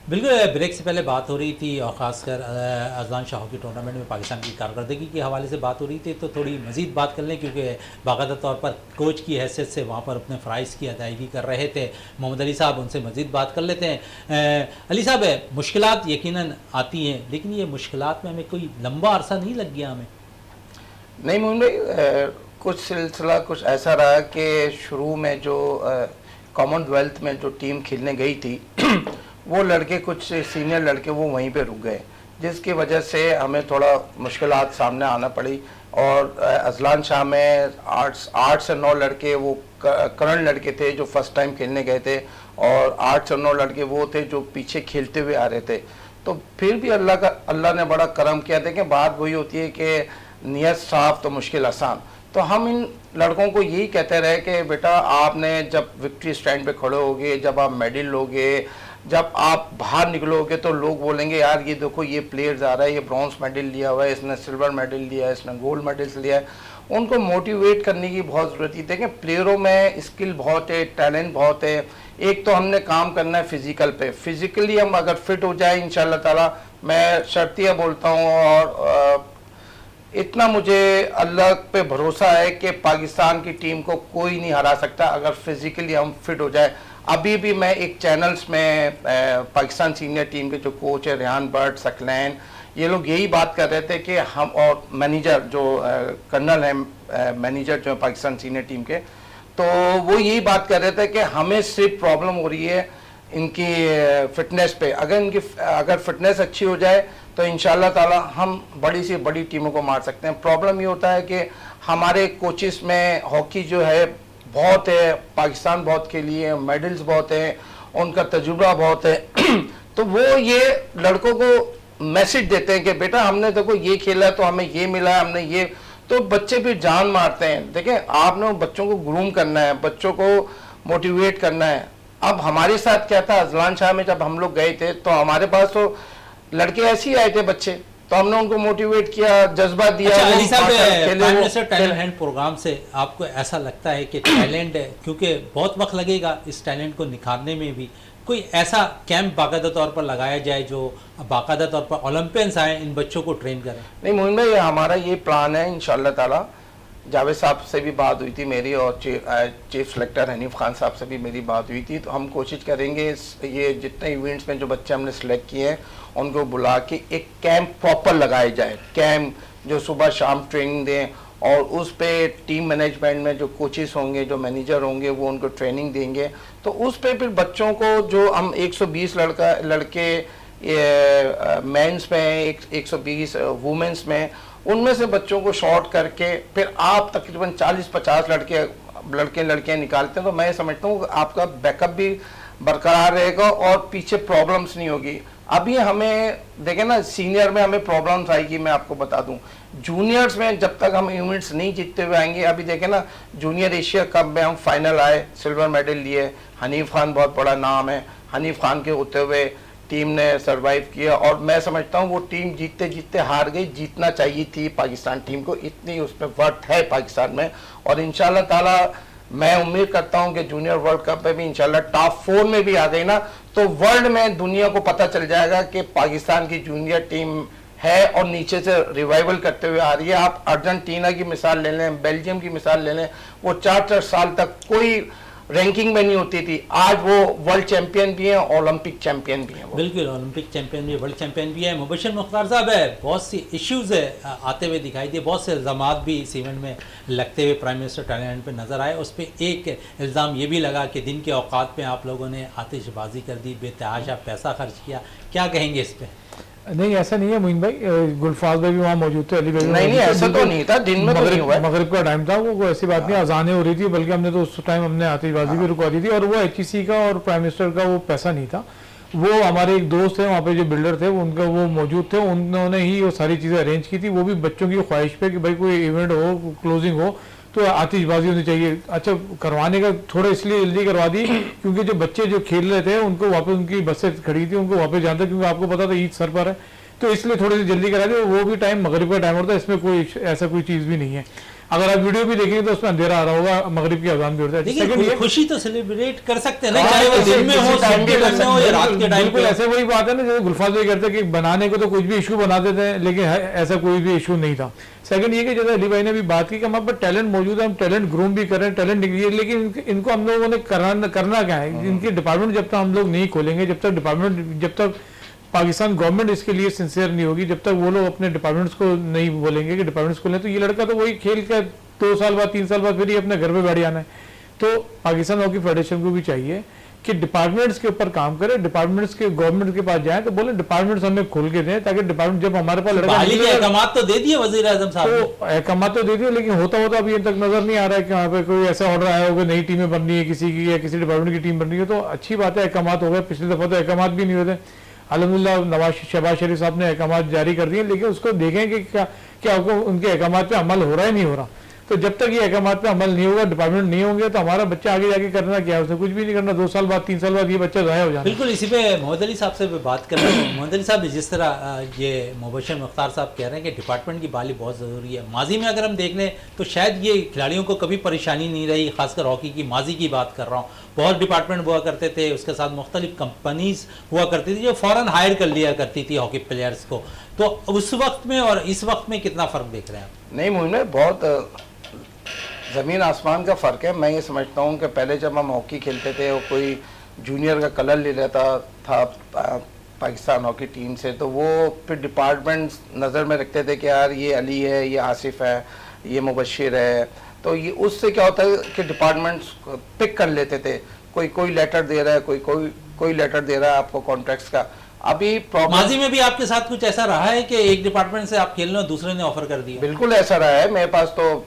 बिल्कुल, ब्रेक से पहले बात हो रही थी और ख़ासकर अजलान शाह हॉकी टूर्नामेंट में पाकिस्तान की कारकर्दगी के हवाले से बात हो रही थी। तो थोड़ी मज़ीद बात कर लें, क्योंकि बाकायदा तौर पर कोच की हैसियत से वहाँ पर अपने फ़राइज़ की अदायगी कर रहे थे मोहम्मद अली साहब, उनसे मज़ीद बात कर लेते हैं। अली साहब, मुश्किलात यकीनन आती हैं, लेकिन ये मुश्किलात में हमें कोई लंबा अरसा नहीं लग गया हमें? नहीं मोहम्मद भाई, कुछ सिलसिला कुछ ऐसा रहा कि शुरू में जो कॉमनवेल्थ में जो टीम खेलने गई थी वो लड़के, कुछ सीनियर लड़के वो वहीं पे रुक गए, जिसकी वजह से हमें थोड़ा मुश्किलात सामने आना पड़ी। और अजलान शाह में 8 से 9 लड़के वो करंट लड़के थे जो फर्स्ट टाइम खेलने गए थे, और 8 से 9 लड़के वो थे जो पीछे खेलते हुए आ रहे थे। तो फिर भी अल्लाह ने बड़ा करम किया। देखें, बात वही होती है कि नियत साफ तो मुश्किल आसान। तो हम इन लड़कों को यही कहते रहे कि बेटा, आपने जब विक्ट्री स्टैंड पे खड़े होगे, जब आप मेडल लोगे, जब आप बाहर निकलोगे, तो लोग बोलेंगे यार ये देखो ये प्लेयर्स आ रहा है, ये ब्रॉन्ज मेडल लिया हुआ है, इसने सिल्वर मेडल लिया है, इसने गोल्ड मेडल्स लिया है। उनको मोटिवेट करने की बहुत ज़रूरत है। देखें, प्लेयरों में स्किल बहुत है, टैलेंट बहुत है। एक तो हमने काम करना है फिज़िकल पे, फिज़िकली हम अगर फिट हो जाए इंशाल्लाह ताला, मैं शर्तिया बोलता हूँ और इतना मुझे अल्लाह पे भरोसा है कि पाकिस्तान की टीम को कोई नहीं हरा सकता अगर फिज़िकली हम फिट हो जाए। अभी भी मैं एक चैनल्स में पाकिस्तान सीनियर टीम के जो कोच है रेहान बट, सकलैन, ये लोग यही बात कर रहे थे कि हम, और मैनेजर जो कर्नल है मैनेजर जो है पाकिस्तान सीनियर टीम के, तो वो यही बात कर रहे थे कि हमें सिर्फ प्रॉब्लम हो रही है इनकी फिटनेस पे। अगर फिटनेस अच्छी हो जाए तो इंशाल्लाह ताला हम बड़ी से बड़ी टीमों को मार सकते हैं। प्रॉब्लम ये होता है कि हमारे कोचिस में हॉकी जो है बहुत है, पाकिस्तान बहुत खेली है, मेडल्स बहुत है, उनका तजुर्बा बहुत है तो वो ये लड़कों को मैसेज देते हैं कि बेटा हमने देखो ये खेला तो हमें ये मिला, हमने ये, तो बच्चे भी जान मारते हैं। देखें, आपने बच्चों को ग्रूम करना है, बच्चों को मोटिवेट करना है। अब हमारे साथ क्या था, अजलान शाह में जब हम लोग गए थे तो हमारे पास तो लड़के ऐसे ही आए थे बच्चे, तो हमने उनको मोटिवेट किया, जज्बा दिया। अच्छा, अली साहब, prime minister talent hunt programme से आपको ऐसा लगता है कि टैलेंट, क्योंकि बहुत वक्त लगेगा इस टैलेंट को निखारने में भी, कोई ऐसा कैंप बाकायदा तौर पर लगाया जाए जो बाकायदा तौर पर ओलंपियंस आए इन बच्चों को ट्रेन करें? नहीं मोहन भाई, हमारा ये प्लान है इंशाल्लाह ताला। जावेद साहब से भी बात हुई थी मेरी, और चीफ सेलेक्टर हनीफ खान साहब से भी मेरी बात हुई थी। तो हम कोशिश करेंगे ये जितने इवेंट्स में जो बच्चे हमने सेलेक्ट किए हैं उनको बुला के एक कैंप प्रॉपर लगाए जाए, कैंप जो सुबह शाम ट्रेनिंग दें, और उस पे टीम मैनेजमेंट में जो कोचेस होंगे, जो मैनेजर होंगे, वो उनको ट्रेनिंग देंगे। तो उस पे फिर बच्चों को, जो हम 120 लड़के मेंस में, 120 वुमेंस में, उनमें से बच्चों को शॉर्ट करके फिर आप तकरीबन 40-50 लड़कियां निकालते हैं। तो मैं समझता हूँ आपका बैकअप भी बरकरार रहेगा और पीछे प्रॉब्लम्स नहीं होगी। अभी हमें देखें ना, सीनियर में हमें प्रॉब्लम्स आएगी, मैं आपको बता दूं। जूनियर्स में जब तक हम इवेंट्स नहीं जीतते हुए आएंगे, अभी देखें ना जूनियर एशिया कप में हम फाइनल आए, सिल्वर मेडल लिए, हनीफ खान बहुत बड़ा नाम है, हनीफ खान के होते हुए टीम ने सरवाइव किया, और मैं समझता हूँ वो टीम जीतते जीतते हार गई। जीतना चाहिए थी पाकिस्तान टीम को, इतनी उसमें वर्थ है पाकिस्तान में। और इंशाल्लाह ताला मैं उम्मीद करता हूं कि जूनियर वर्ल्ड कप में भी इंशाल्लाह टॉप 4 में भी आ गई ना, तो वर्ल्ड में दुनिया को पता चल जाएगा कि पाकिस्तान की जूनियर टीम है और नीचे से रिवाइवल करते हुए आ रही है। आप अर्जेंटीना की मिसाल ले लें, बेल्जियम की मिसाल ले लें, वो 4-4 साल तक कोई रैंकिंग में नहीं होती थी, आज वो वर्ल्ड चैंपियन भी हैं, ओलंपिक चैंपियन भी हैं। बिल्कुल, ओलंपिक चैंपियन भी, वर्ल्ड चैंपियन भी है। मुबशर मुख्तार साहब है, बहुत सी इश्यूज़ है आते हुए दिखाई दिए, बहुत से इल्ज़ामात भी इस इवेंट में लगते हुए प्राइम मिनिस्टर टैलेंट पे नज़र आए। उस पर एक इल्ज़ाम ये भी लगा कि दिन के औकात में आप लोगों ने आतिशबाजी कर दी, बेतहाशा पैसा खर्च किया, क्या कहेंगे इस पर? नहीं, ऐसा नहीं है मोइन भाई, गुलफाज भाई भी वहाँ मौजूद थे, अली भाई नहीं ऐसा तो नहीं था, दिन में तो नहीं हुआ। मगरिब का टाइम था, वो ऐसी बात नहीं, अजानें हो रही थी, बल्कि हमने तो उस टाइम हमने आतिशबाजी भी रुकवा दी थी। और वो HEC का और प्राइम मिनिस्टर का वो पैसा नहीं था, वो हमारे एक दोस्त थे वहाँ पे जो बिल्डर थे, उनका वो मौजूद थे, उन्होंने ही वो सारी चीज़ें अरेंज की थी। वो भी बच्चों की ख्वाहिश पे कि भाई कोई इवेंट हो, क्लोजिंग हो तो आतिशबाजी होनी चाहिए। अच्छा, करवाने का थोड़ा इसलिए जल्दी करवा दी क्योंकि जो बच्चे जो खेल रहे थे उनको वापस, उनकी बसें खड़ी थी, उनको वापस जाना था, क्योंकि आपको पता था ईद सर पर है, तो इसलिए थोड़ी सी जल्दी करा दी। वो भी टाइम मगरिब का टाइम होता है, इसमें कोई ऐसा कोई चीज़ भी नहीं है। अगर आप वीडियो भी देखेंगे तो उसमें अंधेरा आ रहा होगा, मगरिब की अजान भी होता है। लेकिन खुशी तो सेलिब्रेट कर सकते हैं ना, चाहे वो दिन में हो, टाइम के करने हो या रात के टाइम पे। ऐसे वही बात है ना, जैसे गुलफाज भाई कहते हैं कि बनाने को तो कुछ भी इशू बना देते हैं, लेकिन ऐसा कोई भी इशू नहीं था। सेकंड ये कि जैसे अली भाई ने भी बात की कि हमारे पास टैलेंट मौजूद है, हम टैलेंट ग्रूम भी कर रहे हैं, टैलेंट निकलिए, लेकिन इनको हम लोगों ने करना क्या है? इनकी डिपार्टमेंट जब तक हम लोग नहीं खोलेंगे, जब तक पाकिस्तान गवर्नमेंट इसके लिए सिंसियर नहीं होगी, जब तक वो लोग अपने डिपार्टमेंट्स को नहीं बोलेंगे कि डिपार्टमेंट्स खोलें, तो ये लड़का तो वही खेल का 2 साल बाद 3 साल बाद फिर ही अपने घर पे बैठ जाना है। तो पाकिस्तान हॉकी फेडरेशन को भी चाहिए कि डिपार्टमेंट्स के ऊपर काम करे, डिपार्टमेंट्स के गवर्नमेंट के पास जाए तो बोले डिपार्टमेंट्स हमें खोल के दें, ताकि डिपार्टमेंट जब हमारे पास लड़का अहकामात तो दे दिए वजीर आजम साहब, तो अहकामात तो दे दिए, लेकिन होता अभी तक नजर नहीं आ रहा है कि वहाँ पे कोई ऐसा ऑर्डर आया होगा, नई टीमें बन रही है किसी की या किसी डिपार्टमेंट की टीम बन रही है, तो अच्छी बात है, अहकामात हो गए। पिछली दफा तो अहकामात भी नहीं होते, अल्हम्दुलिल्लाह शहबाज शरीफ साहब ने अहकामात जारी कर दिए, लेकिन उसको देखें कि क्या उनके अहकामात पे अमल हो रहा है, नहीं हो रहा। तो जब तक ये अहकामात पे अमल नहीं होगा, डिपार्टमेंट नहीं होंगे, तो हमारा बच्चा आगे जाके करना क्या है? उसने कुछ भी नहीं करना, 2 साल बाद 3 साल बाद ये बच्चा ज़ाया हो जाए। बिल्कुल, इसी पे मोहम्मद अली साहब से भी बात कर रहे हैं। मोहम्मद अली साहब, जिस तरह ये मुबशर मुख्तार साहब कह रहे हैं कि डिपार्टमेंट की बहाली बहुत ज़रूरी है, माजी में अगर हम देख लें तो शायद ये खिलाड़ियों को कभी परेशानी नहीं रही, खासकर हॉकी की माजी की बात कर रहा हूँ। बहुत डिपार्टमेंट हुआ करते थे, उसके साथ मुख्तलिफ कंपनीज हुआ करती थी जो फ़ौरन हायर कर लिया करती थी हॉकी प्लेयर्स को। तो उस वक्त में और इस वक्त में कितना फ़र्क देख रहे हैं आप? नहीं मुझे बहुत ज़मीन आसमान का फ़र्क है। मैं ये समझता हूँ कि पहले जब हम हॉकी खेलते थे और कोई जूनियर का कलर ले लेता था पाकिस्तान हॉकी टीम से, तो वो फिर डिपार्टमेंट्स नज़र में रखते थे कि यार ये अली है, ये आसिफ है, ये मुबशिर है, तो ये उससे क्या होता है कि डिपार्टमेंट्स पिक कर लेते थे, कोई लेटर दे रहा है, कोई लेटर दे रहा है आपको कॉन्ट्रैक्ट्स का। अभी माजी में भी आपके साथ कुछ ऐसा रहा है कि एक डिपार्टमेंट से आप खेल रहे हो, दूसरे ने ऑफर कर दिया? बिल्कुल ऐसा रहा है मेरे पास। तो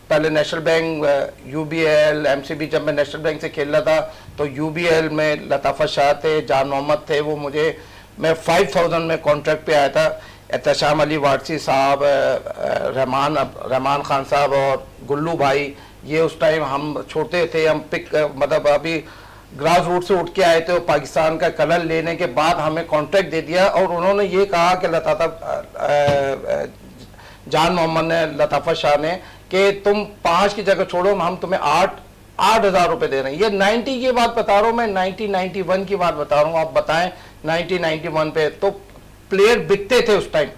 पहले नेशनल बैंक, UBL, MCB, जब मैं नेशनल बैंक से खेल रहा था तो UBL में लताफ़त शाह थे, जान मोहम्मद थे, वो मैं 5000 में कॉन्ट्रैक्ट पे आया था। एहतशाम अली वारसी साहब, रहमान खान साहब और गुल्लू भाई, ये उस टाइम हम छोटे थे, हम मतलब अभी ग्रास रूट से उठ के आए थे, और पाकिस्तान का कलर लेने के बाद हमें कॉन्ट्रैक्ट दे दिया। और उन्होंने ये कहा कि जान मोहम्मद ने, लताफ़त शाह ने, कि तुम 5 की जगह छोड़ो, हम तुम्हें 8,000 रुपये दे रहे हैं। ये 90 की बात बता रहा हूँ मैं, 1991 की बात बता रहा हूँ। आप बताएं 1991 पे तो प्लेयर बिकते थे उस टाइम।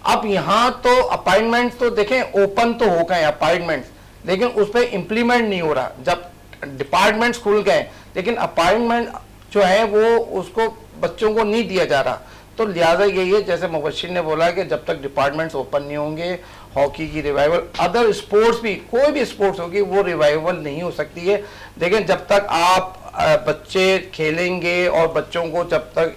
अब यहाँ तो अपॉइंटमेंट्स तो देखें ओपन तो हो गए अपॉइंटमेंट्स, लेकिन उस पर इम्प्लीमेंट नहीं हो रहा। जब डिपार्टमेंट्स खुल गए लेकिन अपॉइंटमेंट जो है वो उसको बच्चों को नहीं दिया जा रहा। तो लिहाजा यही है, जैसे मुबशिर ने बोला कि जब तक डिपार्टमेंट्स ओपन नहीं होंगे, हॉकी की रिवाइवल, अदर स्पोर्ट्स भी, कोई भी स्पोर्ट्स होगी, वो रिवाइवल नहीं हो सकती है। लेकिन जब तक आप बच्चे खेलेंगे और बच्चों को जब तक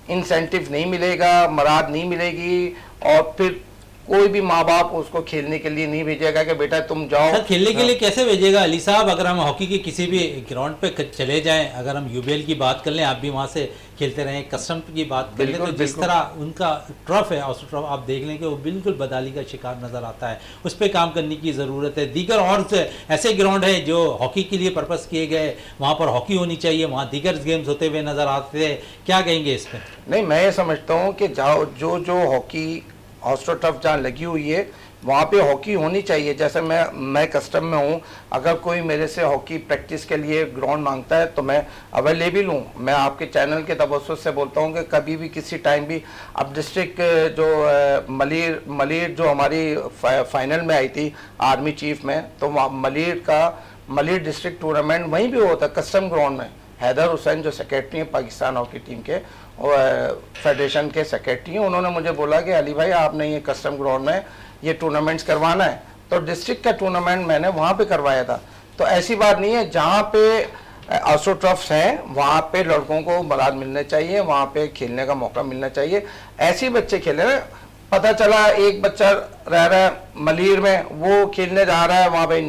इंसेंटिव नहीं मिलेगा, मराद नहीं मिलेगी, और फिर कोई भी माँ बाप उसको खेलने के लिए नहीं भेजेगा कि बेटा तुम जाओ। सर खेलने के लिए कैसे भेजेगा अली साहब? अगर हम हॉकी के किसी भी ग्राउंड पे चले जाएं, अगर हम यूबीएल की बात कर लें, आप भी वहाँ से खेलते रहे, कस्टम की बात कर लें, तो जिस तरह उनका ट्रफ है ऑस्ट्रो ट्रफ, आप देख लें कि वो बिल्कुल बदहाली का शिकार नज़र आता है। उस पर काम करने की ज़रूरत है। दीगर और ऐसे ग्राउंड है जो हॉकी के लिए पर्पज़ किए गए, वहाँ पर हॉकी होनी चाहिए, वहाँ दीगर गेम्स होते हुए नज़र आते हैं। क्या कहेंगे इस पर? नहीं, मैं ये समझता हूँ कि जाओ जो हॉकी ऑस्ट्रो टर्फ जहाँ लगी हुई है वहाँ पे हॉकी होनी चाहिए। जैसे मैं कस्टम में हूँ, अगर कोई मेरे से हॉकी प्रैक्टिस के लिए ग्राउंड मांगता है तो मैं अवेलेबल हूँ। मैं आपके चैनल के तवज्जुह से बोलता हूँ कि कभी भी किसी टाइम भी, अब डिस्ट्रिक्ट जो मलीर जो हमारी फाइनल में आई थी आर्मी चीफ में, तो मलीर डिस्ट्रिक्ट टूर्नामेंट वहीं भी होता है कस्टम ग्राउंड में। हैदर हुसैन जो सेक्रेटरी हैं पाकिस्तान हॉकी टीम के और फेडरेशन के सेक्रेटरी हैं, उन्होंने मुझे बोला कि अली भाई आपने ये कस्टम ग्राउंड में ये टूर्नामेंट्स करवाना है, तो डिस्ट्रिक्ट का टूर्नामेंट मैंने वहाँ पे करवाया था। तो ऐसी बात नहीं है, जहाँ पे ऑस्ट्रो ट्रफ्स हैं वहाँ पे लड़कों को बरात मिलने चाहिए, वहाँ पे खेलने का मौका मिलना चाहिए। ऐसे बच्चे खेले ना, पता चला एक बच्चा रह रहा है मलीर में, वो खेलने जा रहा है वहाँ पे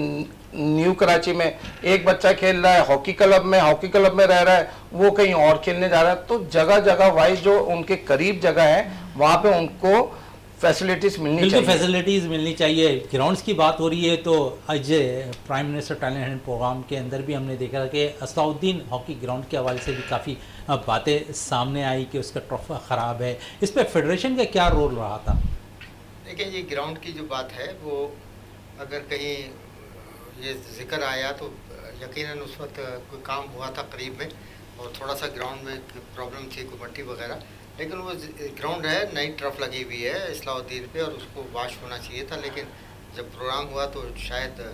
न्यू कराची में, एक बच्चा खेल रहा है हॉकी क्लब में रह रहा है, वो कहीं और खेलने जा रहा है। तो जगह जगह वाइज जो उनके करीब जगह है वहाँ पे उनको फैसिलिटीज मिलनी चाहिए। फैसिलिटीज़ मिलनी चाहिए। ग्राउंड्स की बात हो रही है तो आज prime minister talent hunt programme के अंदर भी हमने देखा कि असलाउद्दीन हॉकी ग्राउंड के हवाले से भी काफ़ी बातें सामने आई कि उसका ट्रफ ख़राब है। इस पर फेडरेशन का क्या रोल रहा था? देखिए, ये ग्राउंड की जो बात है वो अगर कहीं ये जिक्र आया तो यकीनन उस वक्त कोई काम हुआ था करीब में और थोड़ा सा ग्राउंड में प्रॉब्लम थी, कोई मट्टी वगैरह, लेकिन वो ग्राउंड है, नई ट्रफ लगी हुई है इस्लाउद्दीन पे और उसको वाश होना चाहिए था। लेकिन जब प्रोग्राम हुआ तो शायद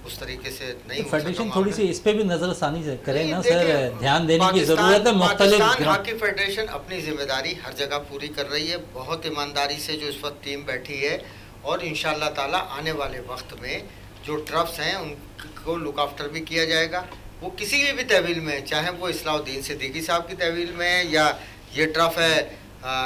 उस तरीके से नहीं हो सका। फेडरेशन थोड़ी सी इस पे भी नज़रसानी करे ना सर, ध्यान देने की ज़रूरत है। पाकिस्तान हॉकी फेडरेशन अपनी जिम्मेदारी हर जगह पूरी कर रही है, बहुत ईमानदारी से जो इस वक्त टीम बैठी है, और इंशाअल्लाह ताला आने वाले वक्त में जो ट्रफ्स हैं उनको लुक आफ्टर भी किया जाएगा। वो किसी भी तहवील में, चाहे वो इस्लाउद्दीन सिद्दीकी साहब की तहवील में या ये ट्रफ है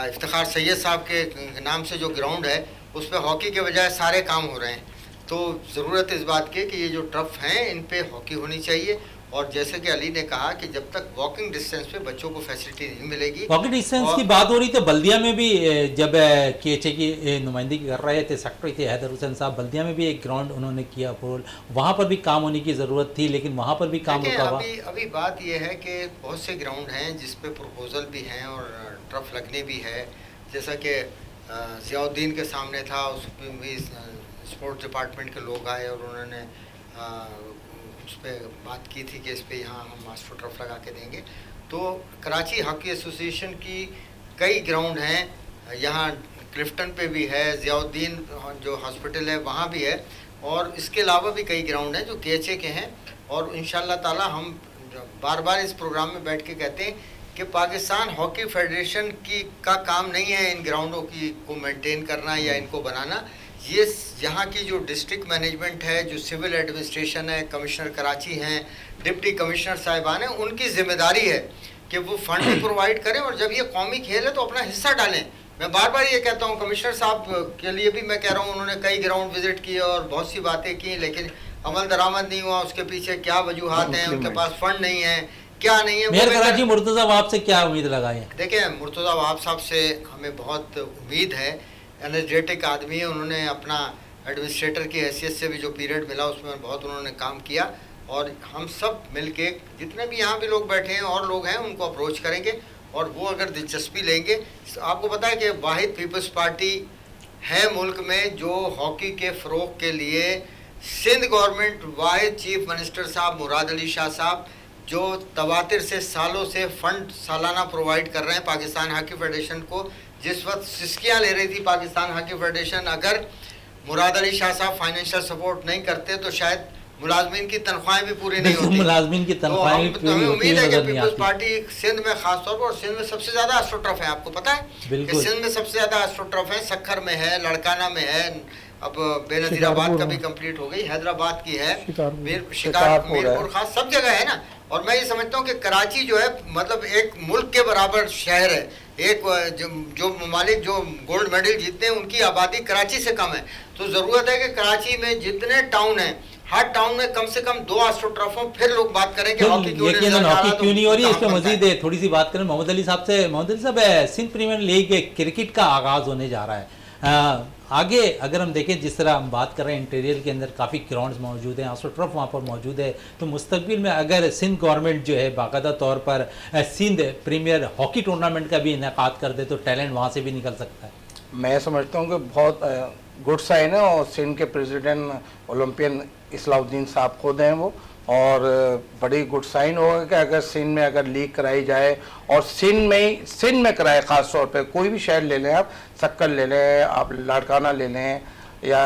इफ्तिखार सैयद साहब के नाम से जो ग्राउंड है उस पर हॉकी के बजाय सारे काम हो रहे हैं। तो ज़रूरत इस बात की कि ये जो ट्रफ हैं इन पे हॉकी होनी चाहिए। और जैसे कि अली ने कहा कि जब तक वॉकिंग डिस्टेंस पे बच्चों को फैसिलिटी नहीं मिलेगी। वॉकिंग डिस्टेंस की बात हो रही थी बल्दिया में भी, जब केएचए की नुमाइंदगी कर रहे थे सेक्रेटरी थे हैदर हुसैन साहब, बल्दिया में भी एक ग्राउंड उन्होंने किया अप्रूवल, वहाँ पर भी काम होने की ज़रूरत थी, लेकिन वहाँ पर भी काम रुका हुआ। अभी बात यह है कि बहुत से ग्राउंड हैं जिस पे प्रपोजल भी हैं और ट्रफ लगने भी है। जैसा कि ज़ियाउद्दीन के सामने था, उस पर भी स्पोर्ट्स डिपार्टमेंट के लोग आए और उन्होंने उस पर बात की थी कि इस पर यहाँ हम मास्टर ट्रफ लगा के देंगे। तो कराची हॉकी एसोसिएशन की कई ग्राउंड हैं, यहाँ क्लिफ्टन पे भी है, ज़ियाउद्दीन जो हॉस्पिटल है वहाँ भी है, और इसके अलावा भी कई ग्राउंड हैं जो केएचए के हैं। और इंशाअल्लाह ताला हम बार बार इस प्रोग्राम में बैठ के कहते हैं कि पाकिस्तान हॉकी फेडरेशन का काम नहीं है इन ग्राउंडों को मेंटेन करना या इनको बनाना। ये यहाँ की जो डिस्ट्रिक्ट मैनेजमेंट है, जो सिविल एडमिनिस्ट्रेशन है, कमिश्नर कराची हैं, डिप्टी कमिश्नर साहिबान हैं, उनकी जिम्मेदारी है कि वो फंड भी प्रोवाइड करें और जब ये कौमी खेल है तो अपना हिस्सा डालें। मैं बार बार ये कहता हूँ, कमिश्नर साहब के लिए भी मैं कह रहा हूँ, उन्होंने कई ग्राउंड विजिट किए और बहुत सी बातें की, लेकिन अमल दरामद नहीं हुआ। उसके पीछे क्या वजूहात हैं, उनके पास फंड नहीं है, क्या नहीं है। मेयर कराची मुर्तज़ा वहाब से क्या उम्मीद लगाए? देखिए, मुर्तज़ा वहाब साहब से हमें बहुत उम्मीद है, एनर्जेटिक आदमी है, उन्होंने अपना एडमिनिस्ट्रेटर की हैसियत से भी जो पीरियड मिला उसमें बहुत उन्होंने काम किया। और हम सब मिलके जितने भी यहाँ भी लोग बैठे हैं और लोग हैं उनको अप्रोच करेंगे और वो अगर दिलचस्पी लेंगे। आपको पता है कि वाहिद पीपल्स पार्टी है मुल्क में जो हॉकी के फ़रोग के लिए सिंध गवर्नमेंट, वाहिद चीफ मिनिस्टर साहब मुराद अली शाह साहब जो तवातिर से सालों से फंड सालाना प्रोवाइड कर रहे हैं पाकिस्तान हॉकी फेडरेशन को। जिस वक्त सिस्कियाँ ले रही थी पाकिस्तान हॉकी फेडरेशन, अगर मुराद अली शाह साहब फाइनेंशियल सपोर्ट नहीं करते तो शायद मुलाजमीन की तनख्वाहें भी पूरी नहीं होती। मुलाजमीन की तनख्वाहें तो हमें उम्मीद है कि पीपल्स पार्टी सिंध में खास तौर पर, और सिंध में सबसे ज़्यादा एस्ट्रो ट्रफ है, आपको पता है कि सिंध में सबसे ज़्यादा एस्ट्रो ट्रफ है। सक्खर में है, लड़काना में है, अब बेनजीराबाद का भी कंप्लीट हो गई, हैदराबाद की है, मीरपुर खास, सब जगह है ना। और मैं ये समझता हूँ कि कराची जो है मतलब एक मुल्क के बराबर शहर है, एक जो ममालिक जो गोल्ड मेडल जीतते हैं उनकी आबादी कराची से कम है। तो ज़रूरत है कि कराची में जितने टाउन हैं, हर टाउन में कम से कम 2 एस्ट्रोटर्फ हो, फिर लोग बात करें कि हॉकी क्यों नहीं हॉकी क्यों नहीं हो रही है। इस पे तो मजीद थोड़ी सी बात करें मोहम्मद अली साहब से। मोहम्मद अली साहब, सिंध प्रीमियर लीग क्रिकेट का आगाज़ होने जा रहा है। आगे अगर हम देखें, जिस तरह हम बात कर रहे हैं, इंटीरियर के अंदर काफ़ी ग्राउंड्स मौजूद हैं, एस्ट्रोटर्फ वहाँ पर मौजूद है, तो मुस्तकबिल में अगर सिंध गवर्नमेंट जो है बाकायदा तौर पर सिंध प्रीमियर हॉकी टूर्नामेंट का भी इनेकाद कर दे तो टैलेंट वहाँ से भी निकल सकता है। मैं समझता हूँ कि बहुत गुड साइन है, और सिंध के प्रेसिडेंट ओलंपियन इस्लाउद्दीन साहब खुद हैं वो, और बड़ी गुड साइन होगा कि अगर सिंध में अगर लीग कराई जाए, और सिंध में कराए, ख़ास तौर पे कोई भी शहर ले लें आप, सक्कर ले लें, आप लाड़काना ले लें, या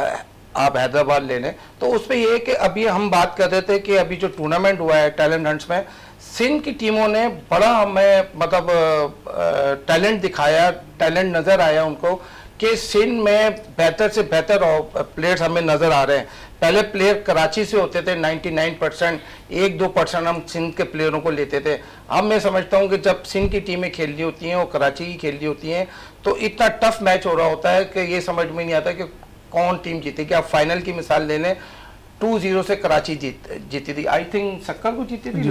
आप हैदराबाद ले लें, तो उसमें ये है कि अभी हम बात कर रहे थे कि अभी जो टूर्नामेंट हुआ है टैलेंट हंट्स में, सिंध की टीमों ने बड़ा हमें मतलब टैलेंट दिखाया, टैलेंट नज़र आया उनको कि सिंध में बेहतर से बेहतर प्लेयर्स हमें नज़र आ रहे हैं। पहले प्लेयर कराची से होते थे 99%, 1-2% हम सिंध के प्लेयरों को लेते थे। अब मैं समझता हूं कि जब सिंध की टीमें खेल रही होती हैं और कराची की खेल रही होती हैं, तो इतना टफ मैच हो रहा होता है कि ये समझ में नहीं आता कि कौन टीम जीतेगी। आप फाइनल की मिसाल ले लें, 2-0 से कराची जीती थी, आई थिंक सक्कर को जीती थी,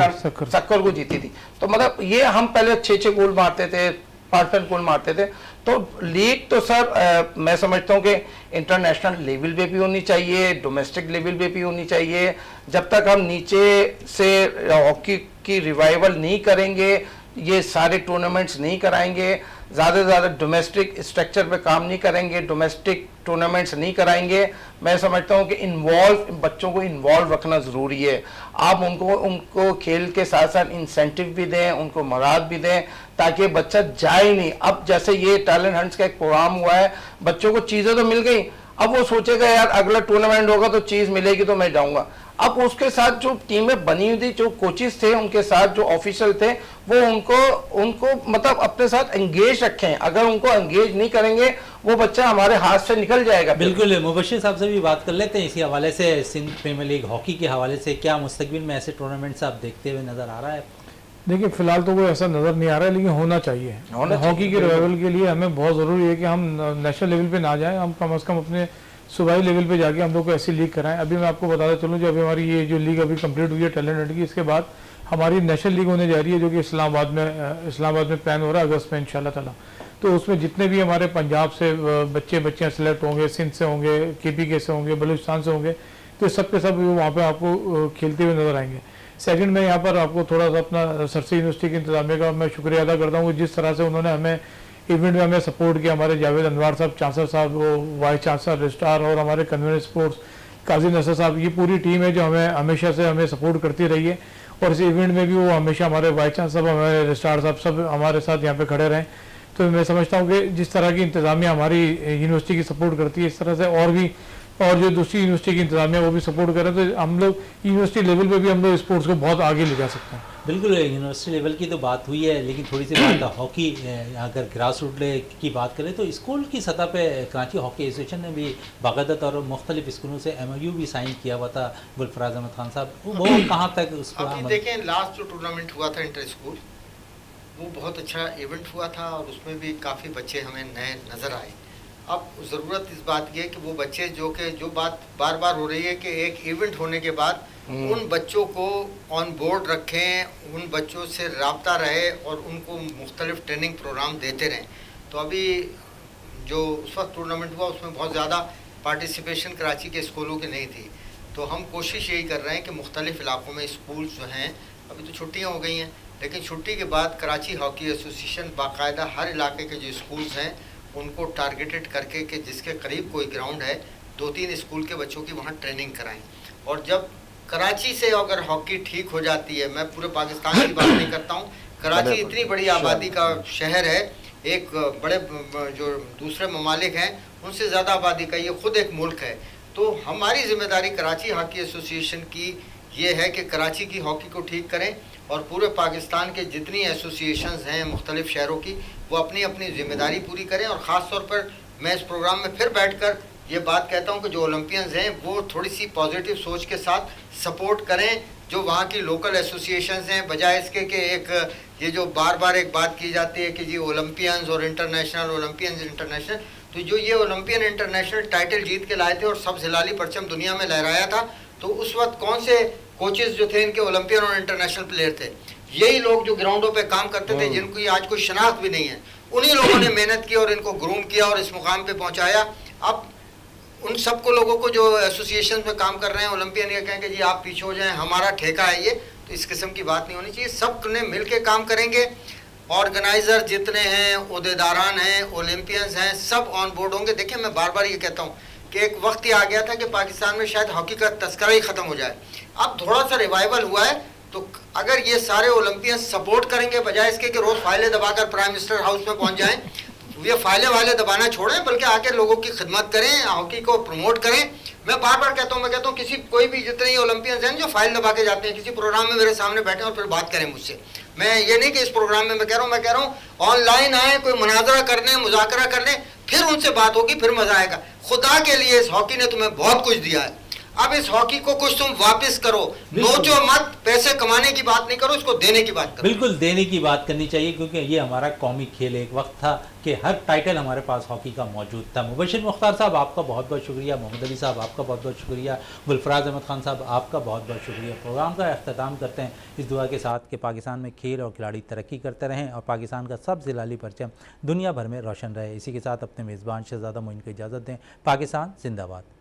सक्कर को जीती थी। तो मतलब ये हम पहले 6-6 गोल मारते थे, 5-5 गोल मारते थे। तो लीग तो सर मैं समझता हूँ कि इंटरनेशनल लेवल पे भी होनी चाहिए, डोमेस्टिक लेवल पे भी होनी चाहिए। जब तक हम नीचे से हॉकी की रिवाइवल नहीं करेंगे, ये सारे टूर्नामेंट्स नहीं कराएंगे, ज़्यादा से ज़्यादा डोमेस्टिक स्ट्रक्चर पे काम नहीं करेंगे, डोमेस्टिक टूर्नामेंट्स नहीं कराएंगे, मैं समझता हूँ कि बच्चों को इन्वॉल्व रखना ज़रूरी है। आप उनको खेल के साथ साथ इंसेंटिव भी दें, उनको मराद भी दें, ताकि बच्चा जाए नहीं। अब जैसे ये टैलेंट हंट्स का एक प्रोग्राम हुआ है, बच्चों को चीज़ें तो मिल गई, अब वो सोचेगा यार अगला टूर्नामेंट होगा तो चीज़ मिलेगी तो मैं जाऊँगा। अब उसके साथ जो टीमें बनी हुई थी, जो कोचेस थे उनके साथ, जो ऑफिशियल थे, वो उनको मतलब अपने साथ एंगेज रखें। अगर उनको एंगेज नहीं करेंगे, वो बच्चा हमारे हाथ से निकल जाएगा। बिल्कुल, मुबशिर साहब से भी बात कर लेते हैं इसी हवाले से। सिंध प्रीमियर लीग हॉकी के हवाले से क्या मुस्तकबिल में ऐसे टूर्नामेंट्स आप देखते हुए नज़र आ रहा है? देखिए, फिलहाल तो कोई ऐसा नज़र नहीं आ रहा है, लेकिन होना चाहिए। हॉकी के रिवाइवल के लिए हमें बहुत ज़रूरी है कि हम नेशनल लेवल पे ना जाएं, हम कम से कम अपने सूबाई लेवल पे जाके हम लोग को ऐसी लीग कराएं। अभी मैं आपको बताता चलूँ, जो अभी हमारी ये जो लीग अभी कंप्लीट हुई है टैलेंट हंट की, इसके बाद हमारी नेशनल लीग होने जा रही है, जो कि इस्लामाबाद में प्लान हो रहा है अगस्त में इंशाल्लाह ताला। तो उसमें जितने भी हमारे पंजाब से बच्चे सेलेक्ट होंगे, सिंध से होंगे, KPK से होंगे, बलूचिस्तान से होंगे, तो सब के सब वहाँ पर आपको खेलते हुए नजर आएंगे। सेकंड, मैं यहाँ पर आपको थोड़ा सा अपना सरसी यूनिवर्सिटी की इंतजामिया का मैं शुक्रिया अदा करता हूँ, जिस तरह से उन्होंने हमें इवेंट में हमें सपोर्ट किया। हमारे जावेद अनवार साहब चांसलर साहब, वो वाइस चांसलर रजिस्ट्रार, और हमारे कन्वीनर स्पोर्ट्स काजी नसर साहब, ये पूरी टीम है जो हमें हमेशा से हमें सपोर्ट करती रही है। और इस इवेंट में भी वो हमेशा हमारे वाइस चांसलर साहब, हमारे रजिस्ट्रार साहब सब हमारे साथ यहाँ पे खड़े रहें। तो मैं समझता हूँ कि जिस तरह की इंतजामिया हमारी यूनिवर्सिटी की सपोर्ट करती है, इस तरह से और जो दूसरी यूनिवर्सिटी की इंतजामिया वो भी सपोर्ट करें, तो हम लोग यूनिवर्सिटी लेवल पे भी हम लोग स्पोर्ट्स को बहुत आगे ले जा सकते हैं। बिल्कुल, यूनिवर्सिटी लेवल की तो बात हुई है, लेकिन थोड़ी सी बात हॉकी, अगर ग्रास रूट की बात करें तो स्कूल की सतह पे कराची हॉकी एसोसिएशन ने भी बाकायदा तौर पर मुख्तलिफ स्कूलों से MOU भी साइन किया हुआ था। गुलफराज अहमद खान साहब, वो कहाँ तक उसको अभी देखें, लास्ट जो टूर्नामेंट हुआ था इंटर स्कूल, वो बहुत अच्छा इवेंट हुआ था, और उसमें भी काफ़ी बच्चे हमें नए नज़र आए। अब ज़रूरत इस बात की है कि वो बच्चे जो बात बार बार हो रही है कि एक इवेंट होने के बाद उन बच्चों को ऑन बोर्ड रखें, उन बच्चों से रब्ता रहे और उनको मुख्तलिफ ट्रेनिंग प्रोग्राम देते रहें। तो अभी जो उस वक्त टूर्नामेंट हुआ उसमें बहुत ज़्यादा पार्टिसिपेशन कराची के स्कूलों की नहीं थी। तो हम कोशिश यही कर रहे हैं कि मुख्तलिफ इलाकों में स्कूल जो हैं, अभी तो छुट्टियाँ हो गई हैं, लेकिन छुट्टी के बाद कराची हॉकी एसोसिएशन बाकायदा हर इलाके के जो स्कूल्स हैं उनको टारगेटेड करके कि जिसके करीब कोई ग्राउंड है, 2-3 स्कूल के बच्चों की वहाँ ट्रेनिंग कराएं। और जब कराची से अगर हॉकी ठीक हो जाती है, मैं पूरे पाकिस्तान की बात नहीं करता हूँ, कराची इतनी बड़ी आबादी का शहर है, एक बड़े जो दूसरे ममालिक हैं उनसे ज़्यादा आबादी का ये खुद एक मुल्क है। तो हमारी जिम्मेदारी कराची हॉकी एसोसिएशन की ये है कि कराची की हॉकी को ठीक करें, और पूरे पाकिस्तान के जितनी एसोसिएशंस हैं मुख्तलिफ शहरों की, वो अपनी अपनी जिम्मेदारी पूरी करें। और ख़ास तौर पर मैं इस प्रोग्राम में फिर बैठकर ये बात कहता हूँ कि जो ओलंपियंस हैं वो थोड़ी सी पॉजिटिव सोच के साथ सपोर्ट करें, जो वहाँ की लोकल एसोसिएशंस हैं, बजाय इसके कि एक ये जो बार बार एक बात की जाती है कि जी ओलंपियंस और इंटरनेशनल, ओलंपियंस इंटरनेशनल, तो जो ये ओलंपियन इंटरनेशनल टाइटल जीत के लाए थे और सब हिलाली परचम दुनिया में लहराया था, तो उस वक्त कौन से कोचेस जो थे इनके ओलंपियन और इंटरनेशनल प्लेयर थे? यही लोग जो ग्राउंडों पे काम करते थे, जिनको आज कोई शनाख्त भी नहीं है, उन्हीं लोगों ने मेहनत की और इनको ग्रूम किया और इस मुकाम पे पहुंचाया। अब उन सबको लोगों को जो एसोसिएशन में काम कर रहे हैं ओलंपियन, ये कहें कि जी आप पीछे हो जाएं, हमारा ठेका है ये, तो इस किस्म की बात नहीं होनी चाहिए। सब ने मिल के काम करेंगे, ऑर्गेनाइजर जितने हैं, ओहदेदारान हैं, ओलंपियंस हैं, सब ऑन बोर्ड होंगे। देखिए मैं बार बार ये कहता हूँ कि एक वक्त ही आ गया था कि पाकिस्तान में शायद हॉकी का तस्करा ही ख़त्म हो जाए। अब थोड़ा सा रिवाइवल हुआ है, तो अगर ये सारे ओलंपियंस सपोर्ट करेंगे, बजाय इसके कि रोज़ फाइलें दबाकर प्राइम मिनिस्टर हाउस में पहुँच जाएँ, ये फाइलें वाले दबाना छोड़ें, बल्कि आके लोगों की खिदमत करें, हॉकी को प्रमोट करें। मैं बार बार कहता हूँ किसी कोई भी जितने ही ओलंपियंस हैं जो फाइल दबा के जाते हैं, किसी प्रोग्राम में मेरे सामने बैठे और फिर बात करें मुझसे। मैं ये नहीं कि इस प्रोग्राम में मैं कह रहा हूँ ऑनलाइन आए, कोई मुनाजरा कर लें, मुज़ाकरा कर लें, फिर उनसे बात होगी, फिर मजा आएगा। खुदा के लिए इस हॉकी ने तुम्हें बहुत कुछ दिया है, अब इस हॉकी को कुछ तुम वापस करो, नोचो मत, पैसे कमाने की बात नहीं करो, इसको देने की बात करो। बिल्कुल देने की बात करनी चाहिए, क्योंकि ये हमारा कौमी खेल एक वक्त था कि हर टाइटल हमारे पास हॉकी का मौजूद था। मुबशिर मुख्तार साहब आपका बहुत बहुत शुक्रिया, मोहम्मद अली साहब आपका बहुत बहुत शुक्रिया, गुलफराज अहमद खान साहब आपका बहुत बहुत शुक्रिया। प्रोग्राम का अख्ताम करते हैं इस दुआ के साथ कि पाकिस्तान में खेल और खिलाड़ी तरक्की करते रहें और पाकिस्तान का सब जिलाली परचम दुनिया भर में रोशन रहे। इसी के साथ अपने मेज़बान शहजादा मोइन को इजाज़त दें। पाकिस्तान जिंदाबाद।